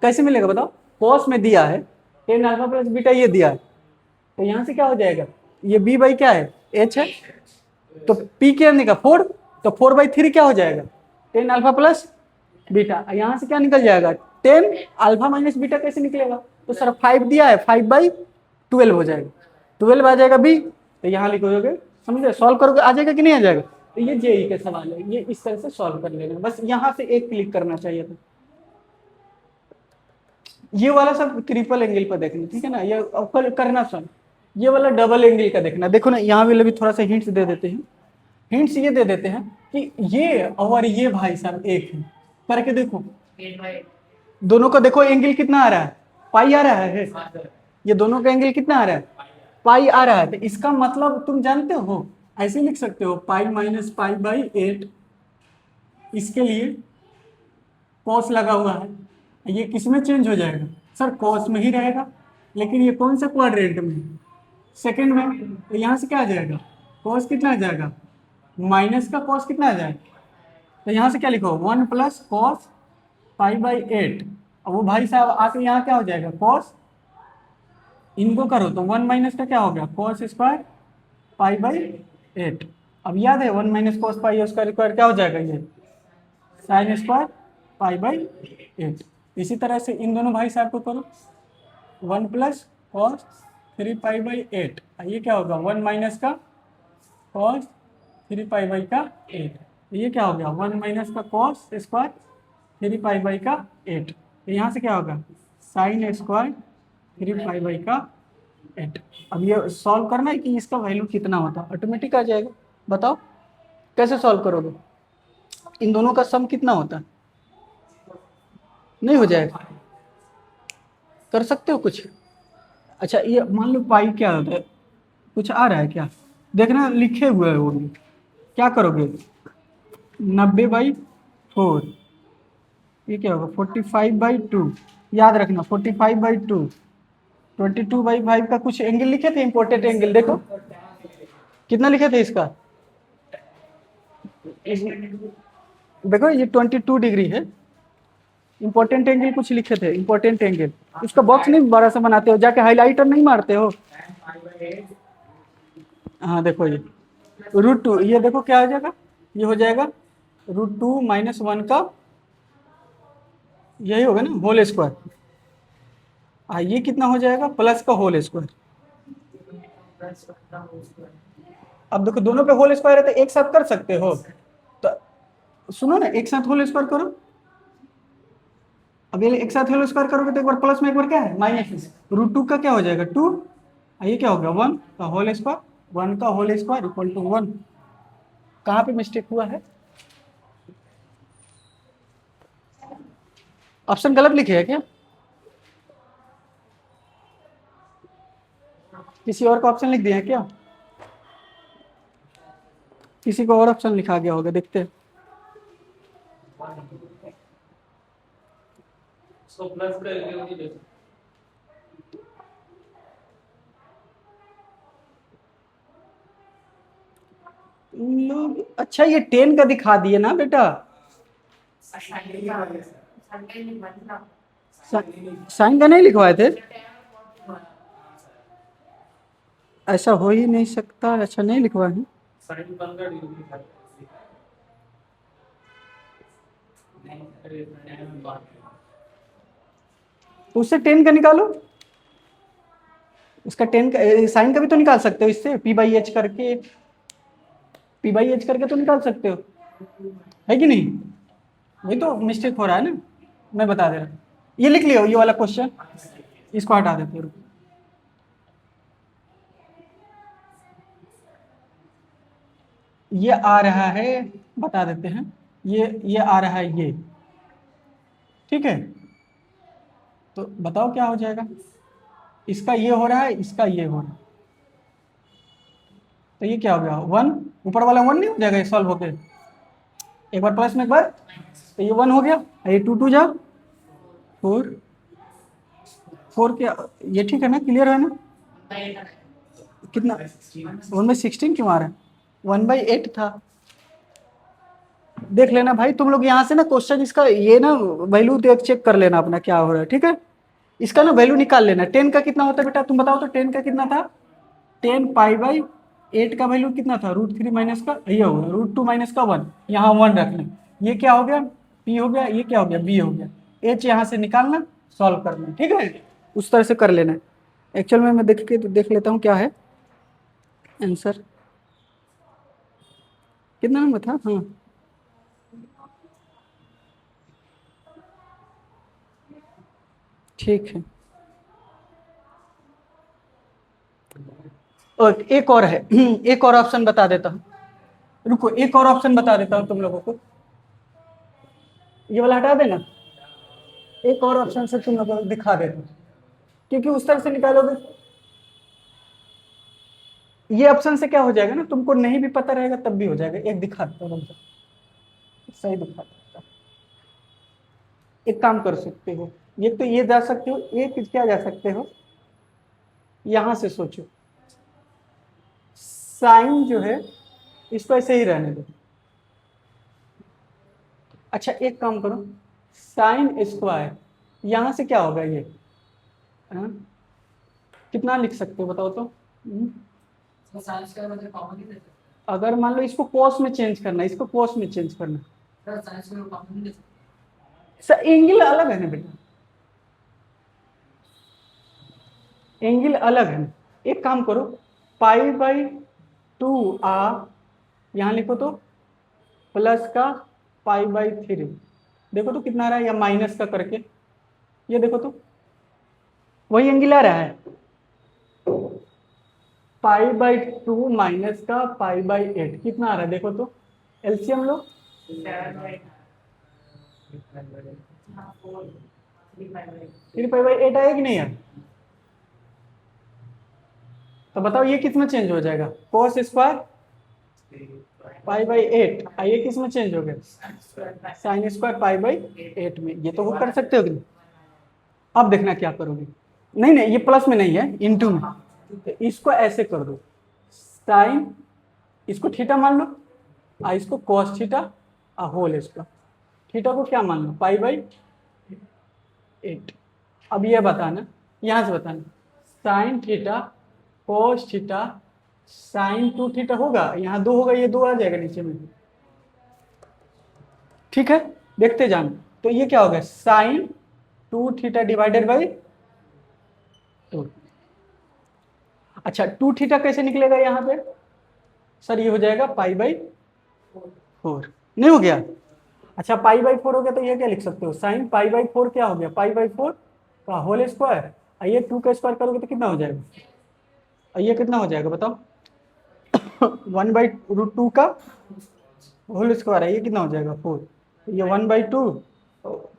[SPEAKER 1] कैसे मिलेगा बताओ? कॉस में दिया है 10 अल्फा प्लस बीटा, ये दिया है, तो यहाँ से क्या हो जाएगा? ये b बाई क्या है? h है, तो p क्या निकला 4, तो 4/3 क्या हो जाएगा? 10 अल्फा प्लस बीटा। यहाँ से क्या निकल जाएगा? 10 अल्फा माइनस बीटा कैसे निकलेगा? तो सर 5 दिया है, 5/12 हो जाएगा, 12 आ जाएगा b, तो यहाँ लिखोगे, समझे? सॉल्व करोगे आ जाएगा कि नहीं आ जाएगा? तो ये जेई के सवाल है, ये इस तरह से सॉल्व कर लेना, बस यहाँ से एक क्लिक करना चाहिए था। ये वाला सब ट्रिपल एंगल पर देखना, ठीक है ना, ये करना सॉल्व। ये वाला डबल एंगल का देखना। देखो ना यहाँ भी थोड़ा सा हिंट्स दे देते हैं, हिंट्स ये दे देते हैं कि ये और ये भाई साहब एक है, करके देखो दोनों का, देखो एंगल कितना आ रहा है? पाई आ रहा है, ये दोनों का एंगल कितना आ रहा है? पाई आ रहा है। तो इसका मतलब तुम जानते हो, ऐसे लिख सकते हो पाई माइनस पाई बाई 8, इसके लिए कॉस लगा हुआ है, ये किस में चेंज हो जाएगा? सर कॉस में ही रहेगा, लेकिन ये कौन सा क्वाड्रेंट में? सेकंड में, तो यहाँ से क्या आ जाएगा? कॉस कितना आ जाएगा? माइनस का कॉस कितना आ जाएगा? तो यहाँ से क्या लिखो? 1 प्लस कॉस पाई बाई 8, अब वो भाई साहब आके यहाँ क्या हो जाएगा? कॉस, इनको करो तो 1 माइनस का क्या हो गया? Cos square pi by 8। अब याद है 1 माइनस कॉस पाई स्क्वायर क्या हो जाएगा? ये साइन स्क्वायर पाई बाई 8। इसी तरह से इन दोनों भाई साहब को करो, 1 प्लस कॉस 3 पाई बाई 8, ये क्या होगा? 1 माइनस का कॉस 3 पाई बाई का 8, ये क्या हो गया? 1 माइनस का कॉस स्क्वायर 3 पाई बाई का 8, तो यहाँ से क्या होगा? साइन स्क्वायर 3 पाई बाई का 8। अब ये सॉल्व करना है कि इसका वैल्यू कितना होता है, ऑटोमेटिक आ जाएगा। बताओ कैसे सॉल्व करोगे? इन दोनों का सम कितना होता है? नहीं हो जाएगा? कर सकते हो कुछ? अच्छा ये मान लो पाई क्या होता है, कुछ आ रहा है क्या? देखना लिखे हुए है वो भी। क्या करोगे? 90/4, ये क्या होगा? 45/2, याद रखना 45/2, 22/5 का कुछ एंगल लिखे थे, इंपॉर्टेंट एंगल देखो कितना लिखे थे इसका। देखो ये 22 डिग्री है, इंपॉर्टेंट एंगल कुछ लिखे थे, इंपॉर्टेंट एंगल। इसका बॉक्स नहीं बड़ा सा बनाते हो, जाके हाइलाइटर नहीं मारते हो? हाँ देखो ये √2, ये देखो क्या हो जाएगा? ये हो जाएगा √2 - 1 का, यही होगा ना, होल स्क्वायर। ये कितना हो जाएगा? प्लस का होल स्क्वायर। अब देखो दोनों पे होल स्क्वायर है तो एक साथ कर सकते हो, तो सुनो ना, एक साथ होल स्क्वायर करो। अब ये एक साथ होल स्क्वायर करोगे तो एक बार प्लस में एक बार क्या है? माइनस। √2 का क्या हो जाएगा? 2, ये क्या हो गया? 1 का होल स्क्वायर, 1 का होल स्क्वायर इक्वल टू 1। कहाँ पे मिस्टेक हुआ है? ऑप्शन गलत लिखे है क्या? किसी और का ऑप्शन लिख दिया है क्या? किसी को और ऑप्शन लिखा गया होगा, देखते हैं।
[SPEAKER 2] उसको प्लस करके देखो।
[SPEAKER 1] लोग अच्छा ये 10 का दिखा दिए ना बेटा, साइन का नहीं लिखवाए थे? ऐसा हो ही नहीं सकता, अच्छा नहीं लिखवाए हैं।
[SPEAKER 2] साइन 15 डिग्री था।
[SPEAKER 1] तो उससे 10 का निकालो, उसका 10 का साइन का भी तो निकाल सकते हो इससे, p/h करके, p/h करके तो निकाल सकते हो, है कि नहीं? वही तो मिस्टेक हो रहा है ना, मैं बता दे रहा हूँ। ये लिख लियो, ये वाला क्वेश्चन, इसको हटा देते हैं। ये आ रहा है, बता देते हैं, ये आ रहा है ये, ठीक है? तो बताओ क्या हो जाएगा? इसका ये हो रहा है, इसका ये हो रहा है, तो ये क्या हो गया? 1, ऊपर वाला 1 नहीं हो जाएगा ये सॉल्व होके? एक बार प्लस में एक बार, तो ये 1 हो गया, ये 2 2 जा 4, 4 क्या, ये ठीक है ना, क्लियर है ना? कितना 1/16 क्यों आ रहा है? 1/8 था। देख लेना भाई तुम लोग यहाँ से ना क्वेश्चन इसका ये ना वैल्यू देख चेक कर लेना अपना क्या हो रहा है, ठीक है? इसका ना वैल्यू निकाल लेना। 10 का कितना होता है बेटा, तुम बताओ तो? 10 का कितना था? 10 π/8 का वैल्यू कितना था? √3 माइनस का ये होगा, √2 माइनस का 1, यहाँ 1 रखना। ये क्या हो गया? P हो गया, ये क्या हो गया? B हो गया। H यहाँ से निकालना, सॉल्व करना, ठीक है? उस तरह से कर लेना। एक्चुअल में मैं देख लेता हूँ क्या है आंसर, कितना नंबर था? हाँ, ठीक है। और एक और है, एक और ऑप्शन बता देता हूँ, रुको, एक और ऑप्शन बता देता हूँ तुम लोगों को। ये वाला हटा देना, एक और ऑप्शन से तुम लोगों को दिखा देता हूँ, क्योंकि उस तरह से निकालोगे ये ऑप्शन से क्या हो जाएगा ना, तुमको नहीं भी पता रहेगा तब भी हो जाएगा। एक दिखा देता हूँ तुमको, सही दिखा देता हूँ। एक काम कर सकते हो, ये तो ये जा सकते हो, एक क्या जा सकते हो, यहां से सोचो, साइन जो है इसको ऐसे ही रहने दो। अच्छा एक काम करो, साइन स्क्वायर यहां से क्या होगा ये, हाँ? कितना लिख सकते हो बताओ तो?
[SPEAKER 2] तो साइंस का मतलब कॉमन नहीं ले सकते
[SPEAKER 1] अगर मान लो इसको कॉस में चेंज करना, इसको कॉस में चेंज करना,
[SPEAKER 2] सर, साइंस में कॉमन नहीं ले सकते।
[SPEAKER 1] एंगल अलग है ना बेटा, एंगल अलग है ना। एक काम करो, π/2 यहाँ लिखो तो, प्लस का π/3, देखो तो कितना आ रहा है, या माइनस का करके, ये देखो तो वही एंगल आ रहा है, π/2 माइनस का π/8 कितना आ रहा है देखो तो, एलसीएम लो। 3π/8 आया कि नहीं यार? तो बताओ ये किस में चेंज हो जाएगा? cos स्क्वायर π/8, ये किस में चेंज हो गया? साइन स्क्वायर π/8 में। ये तो वो कर सकते हो कि नहीं? अब देखना क्या करोगे, नहीं नहीं ये प्लस में नहीं है, इनटू में। तो इसको ऐसे कर दो, साइन, इसको थीटा मान लो, इसको cos theta, whole square, theta को क्या मान लो? π/8। अब ये बताना, यहां से बताना, sine theta cos theta sine 2 theta होगा, यहाँ 2 होगा, ये 2 आ जाएगा नीचे में, ठीक है? देखते जाना, तो ये क्या होगा? Sine 2 theta divided by 2। अच्छा 2 थीटा कैसे निकलेगा यहाँ पे सर? ये हो जाएगा π/4, नहीं हो गया? अच्छा π/4 हो गया, तो ये क्या लिख सकते हो? साइन π/4 क्या हो गया? π/4 का होल स्क्वायर, ये 2 का स्क्वायर करोगे तो कितना हो जाएगा? ये कितना हो जाएगा बताओ? 1/√2 का होल स्क्वायर है, ये कितना हो जाएगा? 4, ये 1/2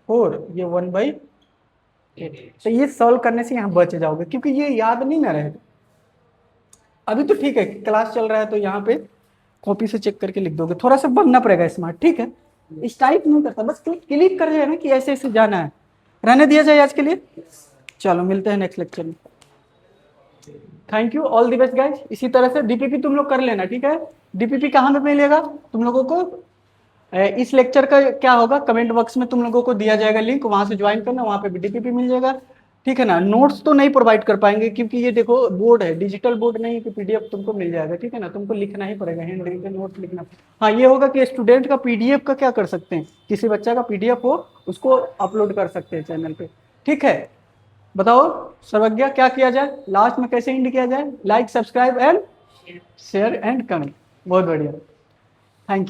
[SPEAKER 1] 4, ये 1/8। तो ये सॉल्व करने से यहाँ बच जाओगे, क्योंकि ये याद नहीं ना रहेगा। अभी तो ठीक है क्लास चल रहा है, तो यहाँ पे कॉपी से चेक करके लिख दोगे, थोड़ा सा बनना पड़ेगा स्मार्ट, ठीक है? इस टाइप नहीं करता, बस क्लिक कर जाए ना कि ऐसे ऐसे जाना है। रहने दिया जाए आज के लिए, चलो मिलते हैं नेक्स्ट लेक्चर में। Thank you, all the best guys. इसी तरह से डीपीपी तुम लोग कर लेना, ठीक है? डीपीपी कहाँ पे मिलेगा तुम लोगों को? इस लेक्चर का क्या होगा, कमेंट बॉक्स में तुम लोगों को दिया जाएगा लिंक, वहां से ज्वाइन करना, वहां पे भी डीपीपी मिल जाएगा, ठीक है ना? नोट्स तो नहीं प्रोवाइड कर पाएंगे, क्योंकि ये देखो बोर्ड है, डिजिटल बोर्ड नहीं है कि पीडीएफ तुमको मिल जाएगा, ठीक है ना? तुमको लिखना ही पड़ेगा, हैंड रिटन नोट लिखना। हाँ ये होगा कि स्टूडेंट का पीडीएफ का क्या कर सकते हैं, किसी बच्चा का पीडीएफ हो उसको अपलोड कर सकते हैं चैनल पे, ठीक है? बताओ सर्वज्ञा क्या किया जाए, लास्ट में कैसे एंड किया जाए? Like, subscribe and share and comment. बहुत बढ़िया, थैंक यू।